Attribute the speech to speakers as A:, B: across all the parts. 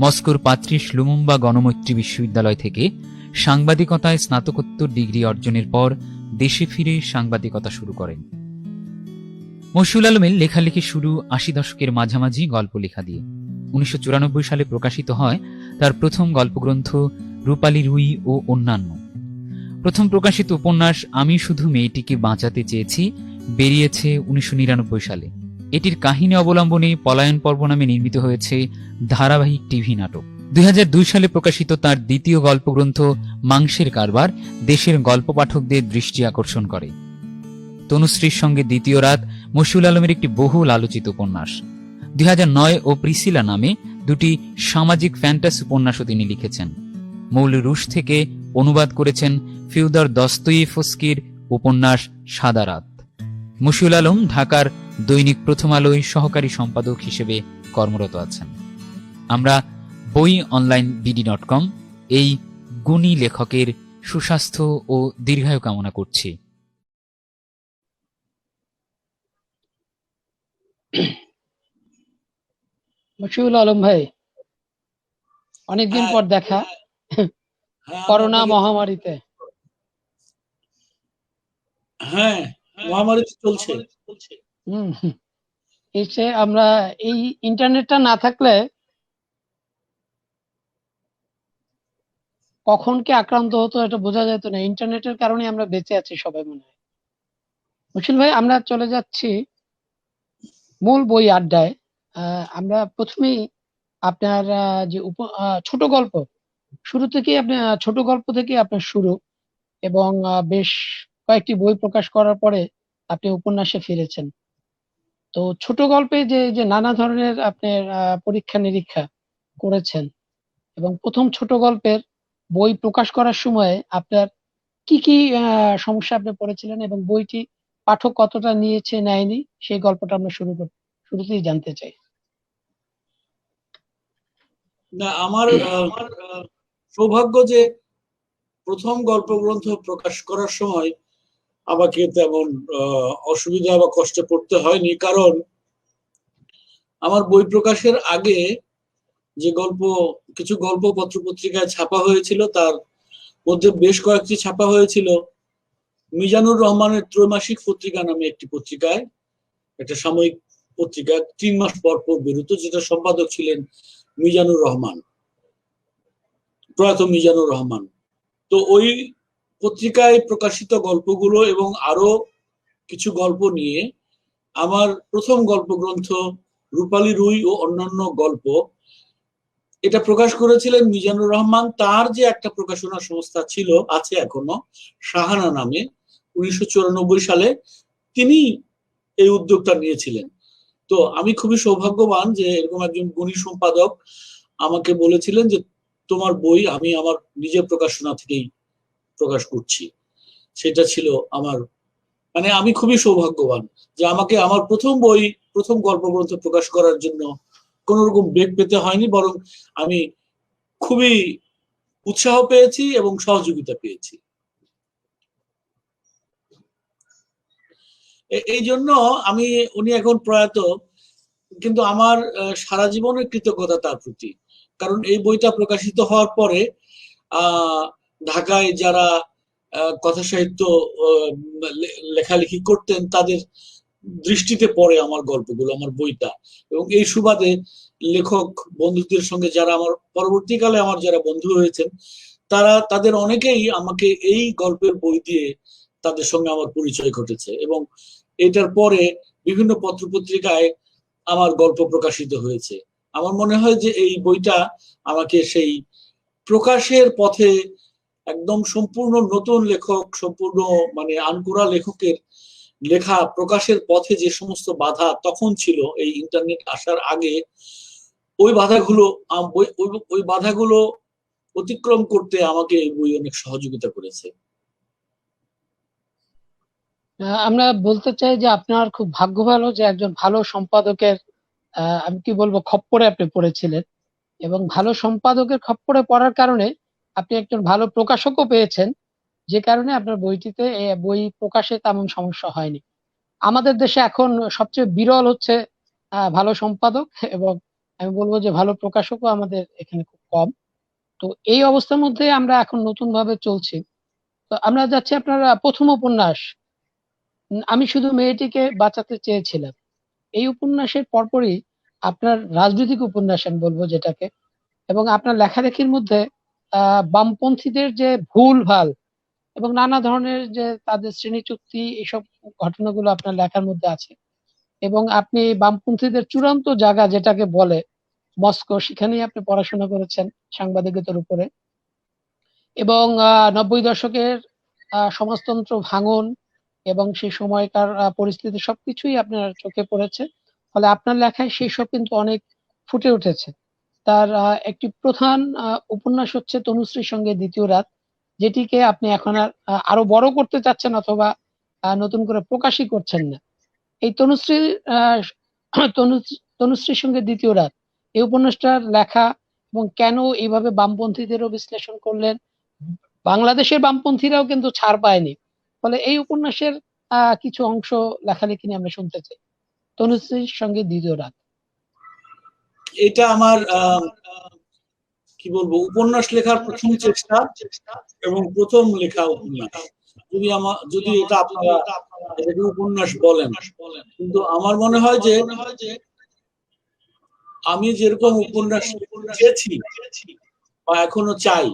A: মস্কোর ৩৫ লুমুম্বা গণমৈত্রী বিশ্ববিদ্যালয় থেকে সাংবাদিকতায় স্নাতকোত্তর ডিগ্রি অর্জনের পর দেশে ফিরে সাংবাদিকতা শুরু করেন। মশিউল আলমের লেখালেখি শুরু ৮০ দশকের মাঝামাঝি গল্প লেখা দিয়ে। ১৯৯৪ সালে প্রকাশিত হয় তার প্রথম গল্পগ্রন্থ রূপালী রুই ও অন্যান্য। প্রথম প্রকাশিত উপন্যাস আমি শুধু মেয়েটিকে বাঁচাতে চেয়েছি বেরিয়েছে ১৯৯৯ সালে। এটির কাহিনী অবলম্বনে পলায়ন পর্ব নামে নির্মিত হয়েছে ধারাবাহিক টিভি নাটক। ২০০২ সালে প্রকাশিত তার দ্বিতীয় গল্পগ্রন্থ মাংসের কারবার দেশের গল্প পাঠকদের দৃষ্টি আকর্ষণ করে। তনুশ্রীর সঙ্গে দ্বিতীয় রাত মশিউল আলমের একটি বহুল আলোচিত উপন্যাস। ২০০৯ ও প্রিসিলা নামে দুটি সামাজিক ফ্যান্টাসি উপন্যাসও তিনি লিখেছেন। মূল রুশ থেকে অনুবাদ করেছেন ফিওদর দস্তয়েভস্কির উপন্যাস সাদা রাত। মশিউল আলম ঢাকার দৈনিক প্রথম আলোয় সহকারী সম্পাদক হিসেবে কর্মরত আছেন। আমরা বই অনলাইন বিডি.কম এই গুণী লেখকের সুস্বাস্থ্য ও দীর্ঘায়ু কামনা করছি।
B: মশিউল আলম ভাই, অনেকদিন পর দেখা করোনা মহামারীতে।
C: হ্যাঁ, মহামারী চলছে।
B: এসে আমরা এই ইন্টারনেটটা না থাকলে কখন কে আক্রান্ত হতো এটা বোঝা যেত না। ইন্টারনেটের কারণে আমরা বেঁচে আছি সবাই মনে হয়। মশিউল ভাই, আমরা চলে যাচ্ছি মূল বই আড্ডায়। আমরা প্রথমেই আপনার যে ছোট গল্প শুরু থেকে ছোট গল্প থেকে আপনার শুরু, এবং বেশ কয়েকটি বই প্রকাশ করার পরে আপনি উপন্যাসে ফিরেছেন। তো ছোট গল্পে যে নানা ধরনের আপনার পরীক্ষা নিরীক্ষা করেছেন, এবং প্রথম ছোট গল্পের বই প্রকাশ করার সময় আপনার কি কি সমস্যা আপনি পড়েছিলেন, এবং বইটি পাঠক কতটা নিয়েছে নেয়নি, সেই গল্পটা আমরা শুরুতেই জানতে চাই।
C: না, আমার সৌভাগ্য যে প্রথম গল্পগ্রন্থ প্রকাশ করার সময় আমাকে তেমন অসুবিধা বা কষ্টে পড়তে হয়নি, কারণ আমার বই প্রকাশের আগে যে কিছু গল্প পত্র পত্রিকায় ছাপা হয়েছিল, তার মধ্যে বেশ কয়েকটি ছাপা হয়েছিল মিজানুর রহমানের ত্রৈমাসিক পত্রিকা নামে একটি পত্রিকায়, একটা সাময়িক পত্রিকা ৩ মাস পর পর বেরোতো, যেটা সম্পাদক ছিলেন মিজানুর রহমান, প্রয়াত মিজানুর রহমান। তো ওই পত্রিকায় প্রকাশিত গল্পগুলো এবং আরো কিছু গল্প নিয়ে আমার প্রথম গল্পগ্রন্থ রূপালী রুই ও অন্যান্য গল্প, এটা প্রকাশ করেছিলেন মিজানুর রহমান। তার যে একটা প্রকাশনা সংস্থা ছিল, আছে এখনো, শাহানা নামে, ১৯৯৪ সালে তিনি এই উদ্যোগটা নিয়েছিলেন। তো আমি খুবই সৌভাগ্যবান যে এরকম একজন গুণী সম্পাদক আমাকে বলেছিলেন যে তোমার বই আমি আমার নিজের প্রকাশনা থেকেই প্রকাশ করছি। সেটা ছিল আমার, মানে আমি খুবই সৌভাগ্যবান যে আমাকে আমার প্রথম গল্পগ্রন্থ প্রকাশ করার জন্য কোন রকম বেগ পেতে হয়নি, বরং আমি খুবই উৎসাহ পেয়েছি এবং সহযোগিতা পেয়েছি। এই জন্য উনি এখন প্রয়াত, কিন্তু আমার সারা জীবনের কৃতজ্ঞতা তার প্রতি। কারণ এই বইটা প্রকাশিত হওয়ার পরে ঢাকায় যারা কথা সাহিত্য লেখালেখি করতেন তাদের দৃষ্টিতে পড়ে আমার গল্পগুলো, আমার বইটা, এবং এই সুবাদে লেখক বন্ধুদের সঙ্গে যারা আমার পরবর্তীকালে আমার যারা বন্ধু হয়েছেন, তাদের অনেকেই আমাকে এই গল্পের বই দিয়ে তাদের সঙ্গে আমার পরিচয় ঘটেছে, এবং এটার পরে বিভিন্ন পত্রপত্রিকায় আমার গল্প প্রকাশিত হয়েছে। আমার মনে হয় যে এই বইটা আমাকে সেই প্রকাশের পথে একদম সম্পূর্ণ নতুন লেখক, সম্পূর্ণ মানে আনকোরা লেখকের লেখা প্রকাশের পথে যে সমস্ত বাধা তখন ছিল এই ইন্টারনেট আসার আগে, ওই বাধাগুলো অতিক্রম করতে আমাকে এই বই অনেক সহযোগিতা করেছে।
B: আমরা বলতে চাই যে আপনার খুব ভাগ্য ভালো যে একজন ভালো সম্পাদকের আমি কি বলবো খপ্পরে আপনি পড়েছিলেন, এবং ভালো সম্পাদকের খপ্পরে পড়ার কারণে আপনি একজন ভালো প্রকাশকও পেয়েছেন, যে কারণে আপনার বইটিতে বই প্রকাশে তেমন সমস্যা হয়নি। আমাদের দেশে এখন সবচেয়ে বিরল হচ্ছে ভালো সম্পাদক, এবং আমি বলবো যে ভালো প্রকাশকও আমাদের এখানে খুব কম। তো এই অবস্থার মধ্যে আমরা এখন নতুন ভাবে চলছি। তো আমরা যাচ্ছি আপনার প্রথম উপন্যাস আমি শুধু মেয়েটিকে বাঁচাতে চেয়েছিলাম। এই উপন্যাসের পরপরই আপনার রাজনৈতিক উপন্যাস আমি বলবো যেটাকে, এবং আপনার লেখালেখির মধ্যে বামপন্থীদের যে ভুল ভাল এবং নানা ধরনের যে তাদের শ্রেণী চুক্তি এসব ঘটনাগুলো আপনার লেখার মধ্যে আছে। এবং আপনি বামপন্থীদের চূড়ান্ত জায়গা যেটাকে বলে মস্কো, সেখানেই আপনি পড়াশোনা করেছেন সাংবাদিকতার উপরে। এবং 90 দশকের সমাজতন্ত্র ভাঙন এবং সেই সময়কার পরিস্থিতি সবকিছুই আপনার চোখে পড়েছে। ফলে আপনার লেখায় সেই সব কিন্তু অনেক ফুটে উঠেছে। তার একটি প্রধান উপন্যাস হচ্ছে তনুশ্রীর সঙ্গে দ্বিতীয় রাত, যেটিকে আপনি এখন আর আরো বড় করতে চাচ্ছেন অথবা নতুন করে প্রকাশই করছেন না। এই তনুশ্রীর আহ, তনুশ্রীর সঙ্গে দ্বিতীয় রাত, এই উপন্যাসটার লেখা এবং কেন এইভাবে বামপন্থীদেরও বিশ্লেষণ করলেন, বাংলাদেশের বামপন্থীরাও কিন্তু ছাড় পায়নি। ফলে এই উপন্যাসের কিছু অংশ লেখালেখি নিয়ে আমরা শুনতে চাই। তনুশ্রীর সঙ্গে দ্বিতীয় রাত।
C: এটা আমার কি বলবো, উপন্যাস লেখার প্রথম চেষ্টা এবং প্রথম লেখা উপন্যাস। যদি এটা আপনারা এটাকে উপন্যাস বলেন, কিন্তু আমার মনে হয় যে আমি যেরকম উপন্যাস চেয়েছি বা এখনো চাই,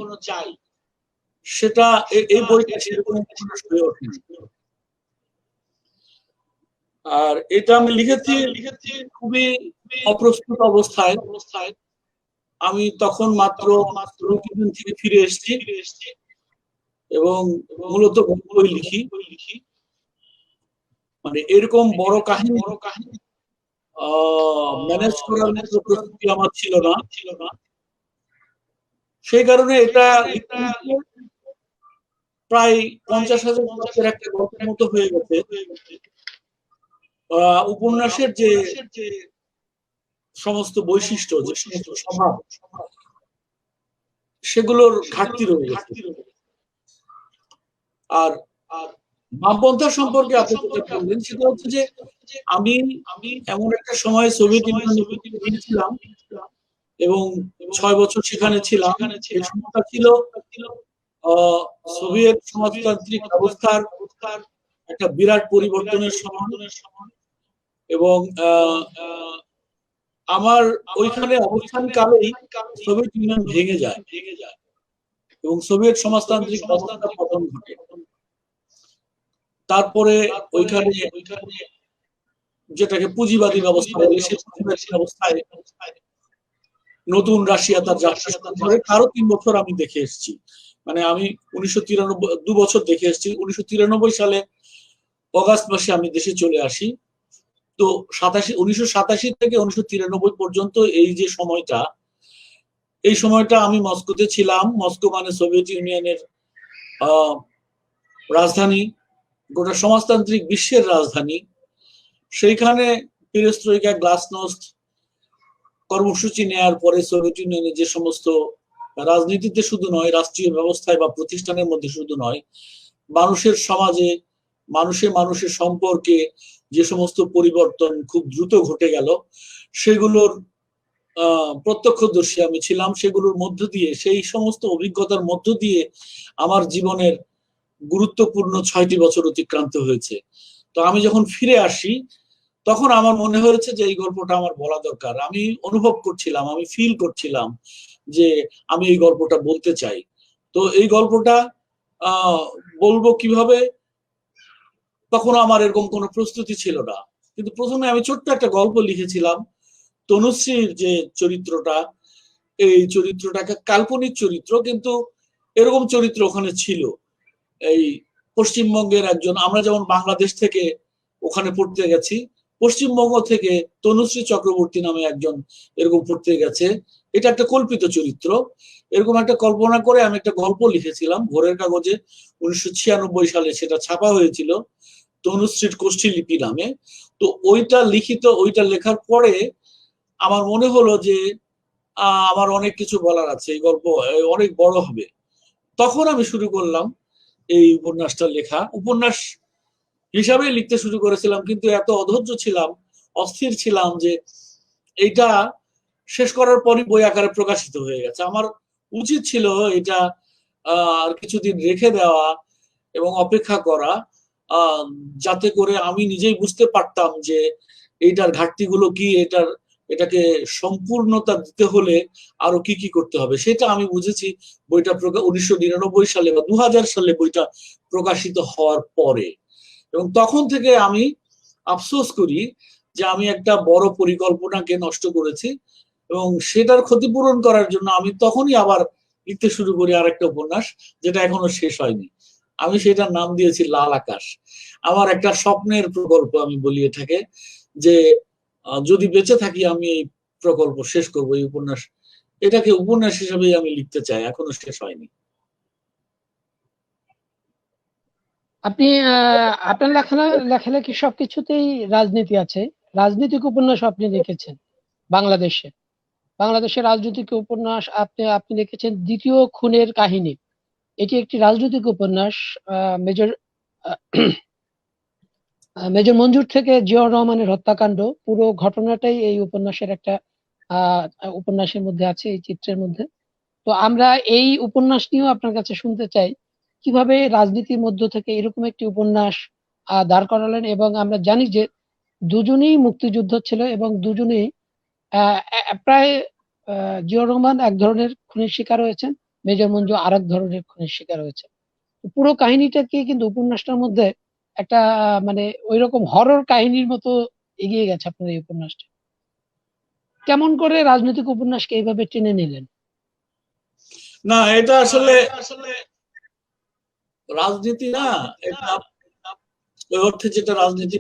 C: সেটা এই বইটা সেরকম উপন্যাস হয়ে ওঠেনি। আর এটা আমি লিখেছি খুবই অপ্রস্তুত অবস্থায়। আমি তখন মাত্র রুটিন থেকে ফিরে এসেছি এবং মূলত গল্পই লিখি। মানে এরকম বড় কাহিনী ম্যানেজ করার মতো প্রস্তুতি আমার ছিল না। সেই কারণে এটা প্রায় 50,000 বাক্যের একটা গল্পের মতো হয়ে গেছে। উপন্যাসের যে সমস্ত বৈশিষ্ট্য, যে সমস্ত স্বভাব, সেগুলোর ঘাটতি রয়ে গেছে। আর বামপন্থা সম্পর্কে আপনি যেটা বললেন সেটা হচ্ছে যে আমি এমন একটা সময় সোভিয়েত ইউনিয়নে গিয়েছিলাম এবং 6 বছর সেখানে ছিলাম। এই সময়টা ছিল সোভিয়েত সমাজতান্ত্রিক ব্যবস্থার একটা বিরাট পরিবর্তনের সময়। এবং আমার ওইখানে অবস্থান কালেই সোভিয়েত ইউনিয়ন ভেঙে যায় এবং সোভিয়েত সমাজতান্ত্রিক ব্যবস্থার পতন ঘটে। তারপরে ওইখানে যেটাকে পুঁজিবাদী ব্যবস্থা বলে, সেই পুঁজিবাদী ব্যবস্থায় নতুন রাশিয়া তার যাত্রা শুরু করে। তারও 3 বছর আমি দেখে এসেছি। মানে আমি 2 বছর দেখে এসেছি। 1993 সালে অগাস্ট মাসে আমি দেশে চলে আসি। তো 1987 থেকে 1993 পর্যন্ত এই যে সময়টা, এই সময়টা আমি মস্কোতে ছিলাম। মস্কো মানে সোভিয়েত ইউনিয়নের রাজধানী, গোটা সমাজতান্ত্রিক বিশ্বের রাজধানী। সেইখানে পেরেস্ট্রয়িকা, গ্লাসনোস্ট কর্মসূচি নেয়ার পরে সোভিয়েত ইউনিয়নে যে সমস্ত রাজনীতিতে শুধু নয়, রাষ্ট্রীয় ব্যবস্থায় বা প্রতিষ্ঠানের মধ্যে শুধু নয়, মানুষের সমাজে, মানুষের সম্পর্কে যে সমস্ত পরিবর্তন খুব দ্রুত ঘটে গেল, সেগুলোর প্রত্যক্ষদর্শী আমি ছিলাম। সেগুলোর মধ্য দিয়ে, সেই সমস্ত অভিজ্ঞতার মধ্য দিয়ে আমার জীবনের গুরুত্বপূর্ণ 6টি বছর অতিক্রান্ত হয়েছে। তো আমি যখন ফিরে আসি, তখন আমার মনে হয়েছে যে এই গল্পটা আমার বলা দরকার। আমি অনুভব করছিলাম, আমি ফিল করছিলাম যে আমি এই গল্পটা বলতে চাই। তো এই গল্পটা বলবো কিভাবে, তখন আমার এরকম কোনো প্রস্তুতি ছিল না। কিন্তু প্রথমে আমি ছোট্ট একটা গল্প লিখেছিলাম। তনুশ্রীর যে চরিত্রটা, এই চরিত্রটাকে কাল্পনিক চরিত্র, কিন্তু এরকম চরিত্র ওখানে ছিল। এই পশ্চিমবঙ্গের একজন, আমরা যেমন বাংলাদেশ থেকে ওখানে পড়তে গেছি, পশ্চিমবঙ্গ থেকে তনুশ্রী চক্রবর্তী নামে একজন এরকম পড়তে গেছে। এটা একটা কল্পিত চরিত্র। এরকম একটা কল্পনা করে আমি একটা গল্প লিখেছিলাম ভোরের কাগজে। 1996 সালে সেটা ছাপা হয়েছিল তনুশ্রীর কোষ্ঠীলিপি নামে। তো ওইটা লেখার পরে আমার মনে হলো যে আমার অনেক কিছু বলার আছে, এই গল্প অনেক বড় হবে। তখন আমি শুরু করলাম এই উপন্যাসটা লেখা। উপন্যাস হিসাবে লিখতে শুরু করেছিলাম, কিন্তু এত অধৈর্য ছিলাম, অস্থির ছিলাম যে এইটা শেষ করার পরই বই আকারে প্রকাশিত হয়ে গেছে। আমার উচিত ছিল এটা আর কিছুদিন রেখে দেওয়া এবং অপেক্ষা করা, যাতে করে আমি নিজেই বুঝতে পারতাম যে এইটার ঘাটতিগুলো কি, এটাকে সম্পূর্ণতা দিতে হলে আরো কি কি করতে হবে সেটা আমি বুঝেছি বইটা 1999 সালে বা 2000 সালে বইটা প্রকাশিত হওয়ার পরে। এবং তখন থেকে আমি আফসোস করি যে আমি একটা বড় পরিকল্পনাকে নষ্ট করেছি, এবং সেটার ক্ষতিপূরণ করার জন্য আমি তখনই আবার লিখতে শুরু করি আরেকটা উপন্যাস, যেটা এখনো শেষ হয়নি। আমি সেটার নাম দিয়েছি লাল আকাশ। আমার একটা স্বপ্নের প্রকল্প আমি বলি এটাকে, যে যদি বেঁচে থাকি আমি এই প্রকল্প শেষ করব, এই উপন্যাস, এটাকে উপন্যাস হিসেবেই আমি লিখতে চাই, এখনো শেষ হয়নি।
B: আপনি আপনার লেখালেখি সবকিছুতেই রাজনীতি আছে। রাজনৈতিক উপন্যাস আপনি লিখেছেন বাংলাদেশের রাজনৈতিক উপন্যাস আপনি লিখেছেন দ্বিতীয় খুনের কাহিনী। এটি একটি রাজনৈতিক উপন্যাস। মেজর মেজর মঞ্জুর থেকে জিয়াউর রহমানের হত্যাকাণ্ড, পুরো ঘটনাটাই এই উপন্যাসের একটা উপন্যাসের মধ্যে আছে, এই চিত্রের মধ্যে। তো আমরা এই উপন্যাস নিয়েও আপনার কাছে শুনতে চাই, কিভাবে রাজনীতির মধ্য থেকে এরকম একটি উপন্যাস দাঁড় করালেন। এবং আমরা জানি যে দুজনেই মুক্তিযুদ্ধ ছিল এবং দুজনেই প্রায় জিয়াউর রহমান এক ধরনের খুনের শিকার হয়েছেন, মেজর মঞ্জু আরেক ধরনের খুনের শিকার হয়েছে। পুরো কাহিনীটাকে কিন্তু উপন্যাসটার মধ্যে একটা মানে ওইরকম হরর কাহিনীর মতো এগিয়ে গেছে আপনার এই উপন্যাসটা। কেমন করে রাজনৈতিক উপন্যাসকে এইভাবে টেনে নিলেন?
C: না, এটা আসলে রাজনীতি না, এটা ওই অর্থে যেটা রাজনীতি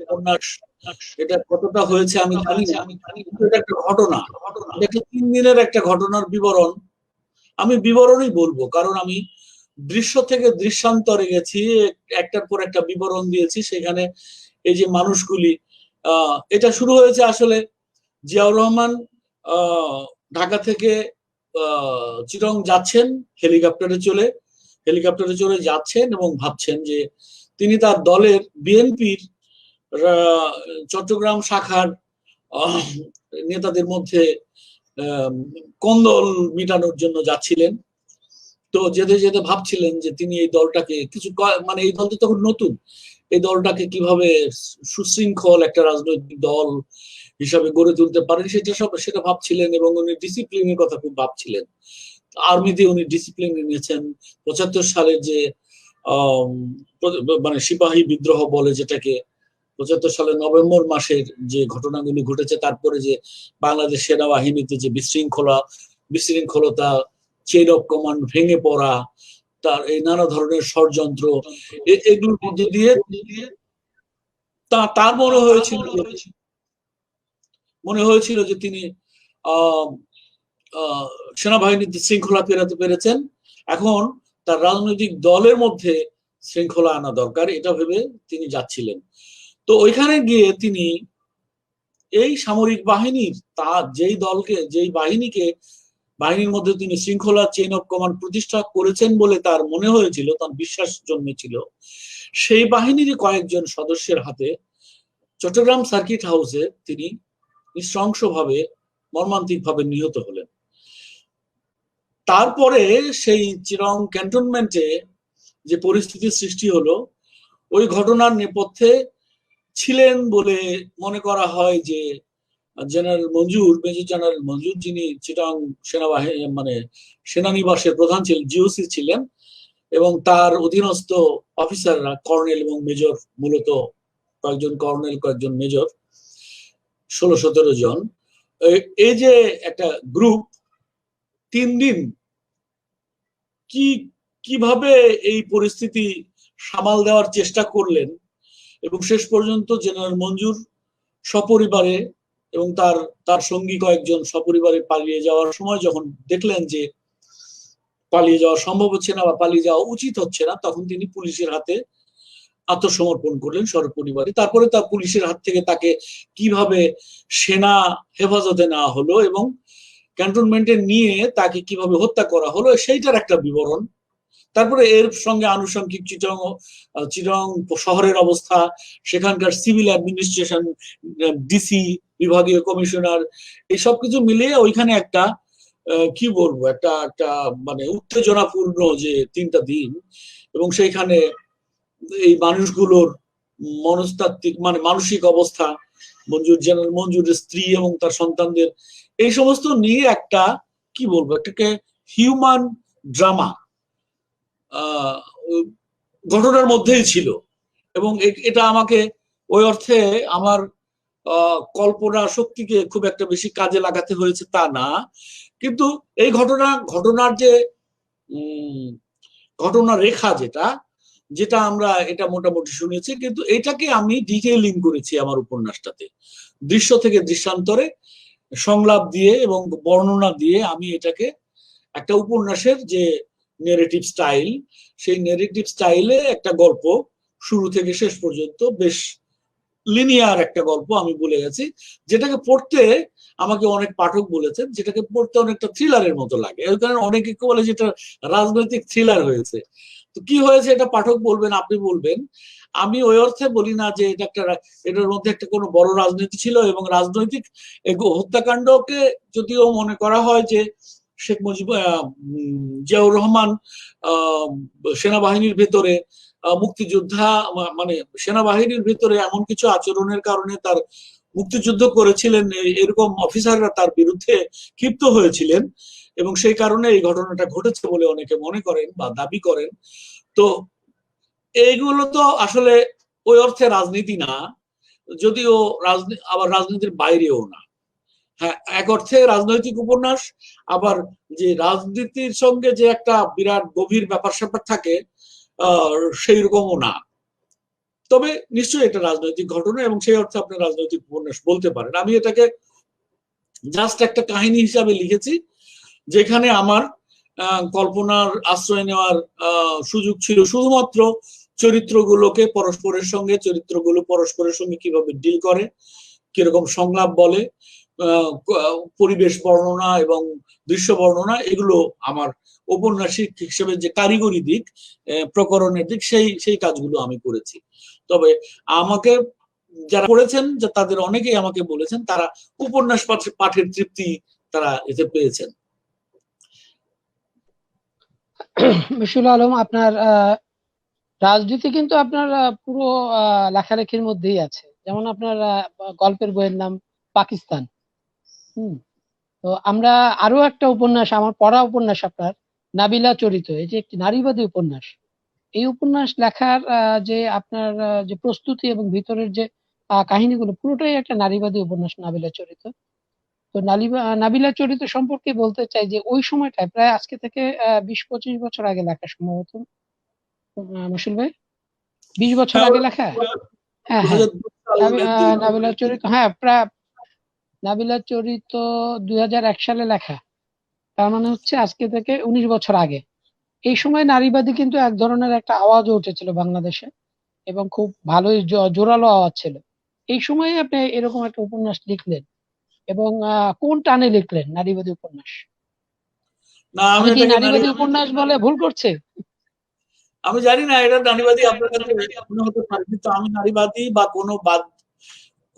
C: উপন্যাস, এটা কতটা হয়েছে আমি জানি না, কিন্তু এটা একটা ঘটনা, এটা 3 দিনের একটা ঘটনার বিবরণ। আমি বিবরণই বলবো, কারণ আমি দৃশ্য থেকে দৃশ্যান্তরে গেছি, একটার পর একটা বিবরণ দিয়েছি। সেখানে এই যে মানুষগুলি, এটা শুরু হয়েছে আসলে জিয়াউর রহমান ঢাকা থেকে চিটং যাচ্ছেন হেলিকপ্টারে চলে যাচ্ছেন এবং ভাবছেন যে তিনি তার দলের বিএনপির চট্টগ্রাম শাখার নেতাদের মধ্যে কোন্দল মিটানোর জন্য যাচ্ছিলেন। তো যেতে যেতে ভাবছিলেন যে তিনি এই দলটাকে মানে এই দলটা তখন নতুন, এই দলটাকে কিভাবে সুশৃঙ্খল একটা রাজনৈতিক দল হিসাবে গড়ে তুলতে পারেন সেটা ভাবছিলেন। এবং উনি ডিসিপ্লিনের কথা খুব ভাবছিলেন। আর্মিতে উনি ডিসিপ্লিন এনেছেন। 75 সালের যে মানে সিপাহী বিদ্রোহ বলে যেটাকে, 75 সালের নভেম্বর মাসের যে ঘটনাগুলি ঘটেছে, তারপরে যে বাংলাদেশ সেনাবাহিনীতে যে বিশৃঙ্খলতা, চেইন অফ কমান্ড ভেঙে পড়া, তার এই নানা ধরনের ষড়যন্ত্র, এগুলোর মধ্যে দিয়ে তার মনে হয়েছিল যে তিনি সেনাবাহিনীতে শৃঙ্খলা ফেরাতে পেরেছেন। এখন তার রাজনৈতিক দলের মধ্যে শৃঙ্খলা আনা দরকার, এটা ভেবে তিনি যাচ্ছিলেন। তো ওইখানে গিয়ে তিনি এই সামরিক বাহিনীর যেই বাহিনীর মধ্যে তিনি শৃঙ্খলা চেইন অফ কমান্ড প্রতিষ্ঠা করেছেন বলে তার মনে হয়েছিল, তার বিশ্বাস জন্মেছিল, সেই বাহিনীরই কয়েকজন সদস্যের হাতে চট্টগ্রাম সার্কিট হাউসে তিনি নৃশংসভাবে মর্মান্তিকভাবে নিহত হলেন। তারপরে সেই চিরং ক্যান্টনমেন্টে যে পরিস্থিতির সৃষ্টি হলো, ওই ঘটনার নেপথ্যে ছিলেন বলে মনে করা হয় যে মেজর জেনারেল মঞ্জুর, যিনি চিটাং সেনাবাহিনী মানে সেনানিবাসের প্রধান ছিলেন, জিওসি ছিলেন, এবং তার অধীনস্থ অফিসাররা কর্নেল এবং মেজর, মূলত কয়েকজন কর্নেল, কয়েকজন মেজর, 16-17 জন। এই যে একটা গ্রুপ 3 দিন কিভাবে এই পরিস্থিতি সামাল দেওয়ার চেষ্টা করলেন, এবং শেষ পর্যন্ত জেনারেল মঞ্জুর সপরিবারে এবং তার সঙ্গী কয়েকজন সপরিবারে পালিয়ে যাওয়ার সময় যখন দেখলেন যে পালিয়ে যাওয়া সম্ভব হচ্ছে না বা পালিয়ে যাওয়া উচিত হচ্ছে না, তখন তিনি পুলিশের হাতে আত্মসমর্পণ করলেন সপরিবারে। তারপরে তার পুলিশের হাত থেকে তাকে কিভাবে সেনা হেফাজতে নেওয়া হলো এবং ক্যান্টনমেন্টে নিয়ে তাকে কিভাবে হত্যা করা হলো সেইটার একটা বিবরণ। তারপরে এর সঙ্গে আনুষঙ্গিক চিটং শহরের অবস্থা, সেখানকার সিভিল অ্যাডমিনিস্ট্রেশন, ডিসি, বিভাগীয় কমিশনার, এই সবকিছু মিলিয়ে ওইখানে একটা কি বলবো, একটা একটা মানে উত্তেজনাপূর্ণ যে 3টা দিন। এবং সেইখানে এই মানুষগুলোর মনস্তাত্ত্বিক মানে মানসিক অবস্থা, মঞ্জুরের স্ত্রী এবং তার সন্তানদের, এই সমস্ত নিয়ে একটা কি বলবো, একটাকে হিউম্যান ড্রামা ঘটনার মধ্যেই ছিল। এবং এটা আমাকে ওই অর্থে আমার কল্পনা শক্তিকে খুব একটা বেশি কাজে লাগাতে হয়েছে তা না, কিন্তু এই ঘটনার যে ঘটনা রেখা যেটা যেটা আমরা এটা মোটামুটি শুনেছি, কিন্তু এটাকে আমি ডিটেইলিং করেছি আমার উপন্যাসটাতে, দৃশ্য থেকে দৃশ্যান্তরে সংলাপ দিয়ে এবং বর্ণনা দিয়ে আমি এটাকে একটা উপন্যাসের যে নেরেটিভ স্টাইল, সেই নেরেটিভ স্টাইলে একটা গল্প শুরু থেকে শেষ পর্যন্ত বেশ লিনিয়ার একটা গল্প আমি বলে গেছি, যেটাকে পড়তে আমাকে অনেক পাঠক বলেছেন যেটাকে পড়তে অনেকটা থ্রিলারের মতো লাগে। এর কারণে অনেকে বলে যেটা রাজনৈতিক থ্রিলার হয়েছে। তো কি হয়েছে এটা পাঠক বলবেন, আপনি বলবেন। আমি ওই অর্থে বলি না যে এটা একটা, এটার মধ্যে একটা কোনো বড় রাজনীতি ছিল, এবং রাজনৈতিক হত্যাকাণ্ডকে যদিও মনে করা হয় যে শেখ মুজিব জিয়াউর রহমান সেনাবাহিনীর ভেতরে মুক্তিযোদ্ধা মানে সেনাবাহিনীর ভেতরে এমন কিছু আচরণের কারণে তার মুক্তিযুদ্ধ করেছিলেন এরকম অফিসাররা তার বিরুদ্ধে ক্ষিপ্ত হয়েছিলেন, এবং সেই কারণে এই ঘটনাটা ঘটেছে বলে অনেকে মনে করেন বা দাবি করেন। তো এইগুলো তো আসলে ওই অর্থে রাজনীতি না, যদিও আবার রাজনীতির বাইরেও না। হ্যাঁ, এক অর্থে রাজনৈতিক উপন্যাস, আবার যে রাজনীতির সঙ্গে যে একটা বিরাট গভীর ব্যাপার স্যাপার থাকে সেই রকমও না। তবে নিশ্চয়ই এটা রাজনৈতিক ঘটনা, এবং সেই অর্থে আপনি রাজনৈতিক উপন্যাস বলতে পারেন। আমি এটাকে জাস্ট একটা কাহিনী হিসাবে লিখেছি, যেখানে আমার কল্পনার আশ্রয় নেওয়ার সুযোগ ছিল শুধুমাত্র চরিত্রগুলোকে পরস্পরের সঙ্গে, চরিত্রগুলো পরস্পরের সঙ্গে কিভাবে ডিল করে, কিরকম সংলাপ বলে, পরিবেশ বর্ণনা এবং দৃশ্য বর্ণনা, এগুলো আমার ঔপন্যাসিক হিসেবে যে কারিগরি দিক, প্রকরণের দিক, সেই কাজগুলো আমি করেছি। তবে আমাকে যারা পড়েছেন যে তাদের অনেকেই আমাকে বলেছেন তারা উপন্যাস পাঠের তৃপ্তি তারা এতে পেয়েছেন।
B: মশিউল আলম, আপনার রাজনীতি কিন্তু আপনার পুরো লেখালেখির মধ্যেই আছে। যেমন আপনার গল্পের বইয়ের নাম পাকিস্তান। তো আমরা আরো একটা উপন্যাস, আমার পড়া উপন্যাস আপনার নাবিলা চরিত, এই যে একটি নারীবাদী উপন্যাস। এই উপন্যাস লেখার যে আপনার যে প্রস্তুতি এবং ভিতরের যে কাহিনীগুলো, পুরোটাই একটা নারীবাদী উপন্যাস নাবিলা চরিত। তো নাবিলা চরিত সম্পর্কে বলতে চাই যে ওই সময়টায় প্রায় আজকে থেকে 20-25 বছর আগে লেখা সম্ভবত, মশিল ভাই, 20 বছর আগে লেখা। হ্যাঁ হ্যাঁ, নাবিলা চরিত, হ্যাঁ প্রায় নাবিলা চরিত 2001 সালে লেখা, তার মানে হচ্ছে আজকে থেকে 19 বছর আগে। এই সময় নারীবাদী কিন্তু এক ধরনের একটা আওয়াজও উঠেছিল বাংলাদেশে, এবং খুব ভালোই জোরালো আওয়াজ ছিল। এই সময়ে আপনি এরকম একটা উপন্যাস লিখলেন, এবং কোন টানে লিখলেন নারীবাদী উপন্যাস? আমি কি নারীবাদী উপন্যাস বলে ভুল করছে?
C: আমি জানি না এটা নারীবাদী আপনার কাছে মনে হতে পারে, কিন্তু আমি নারীবাদী বা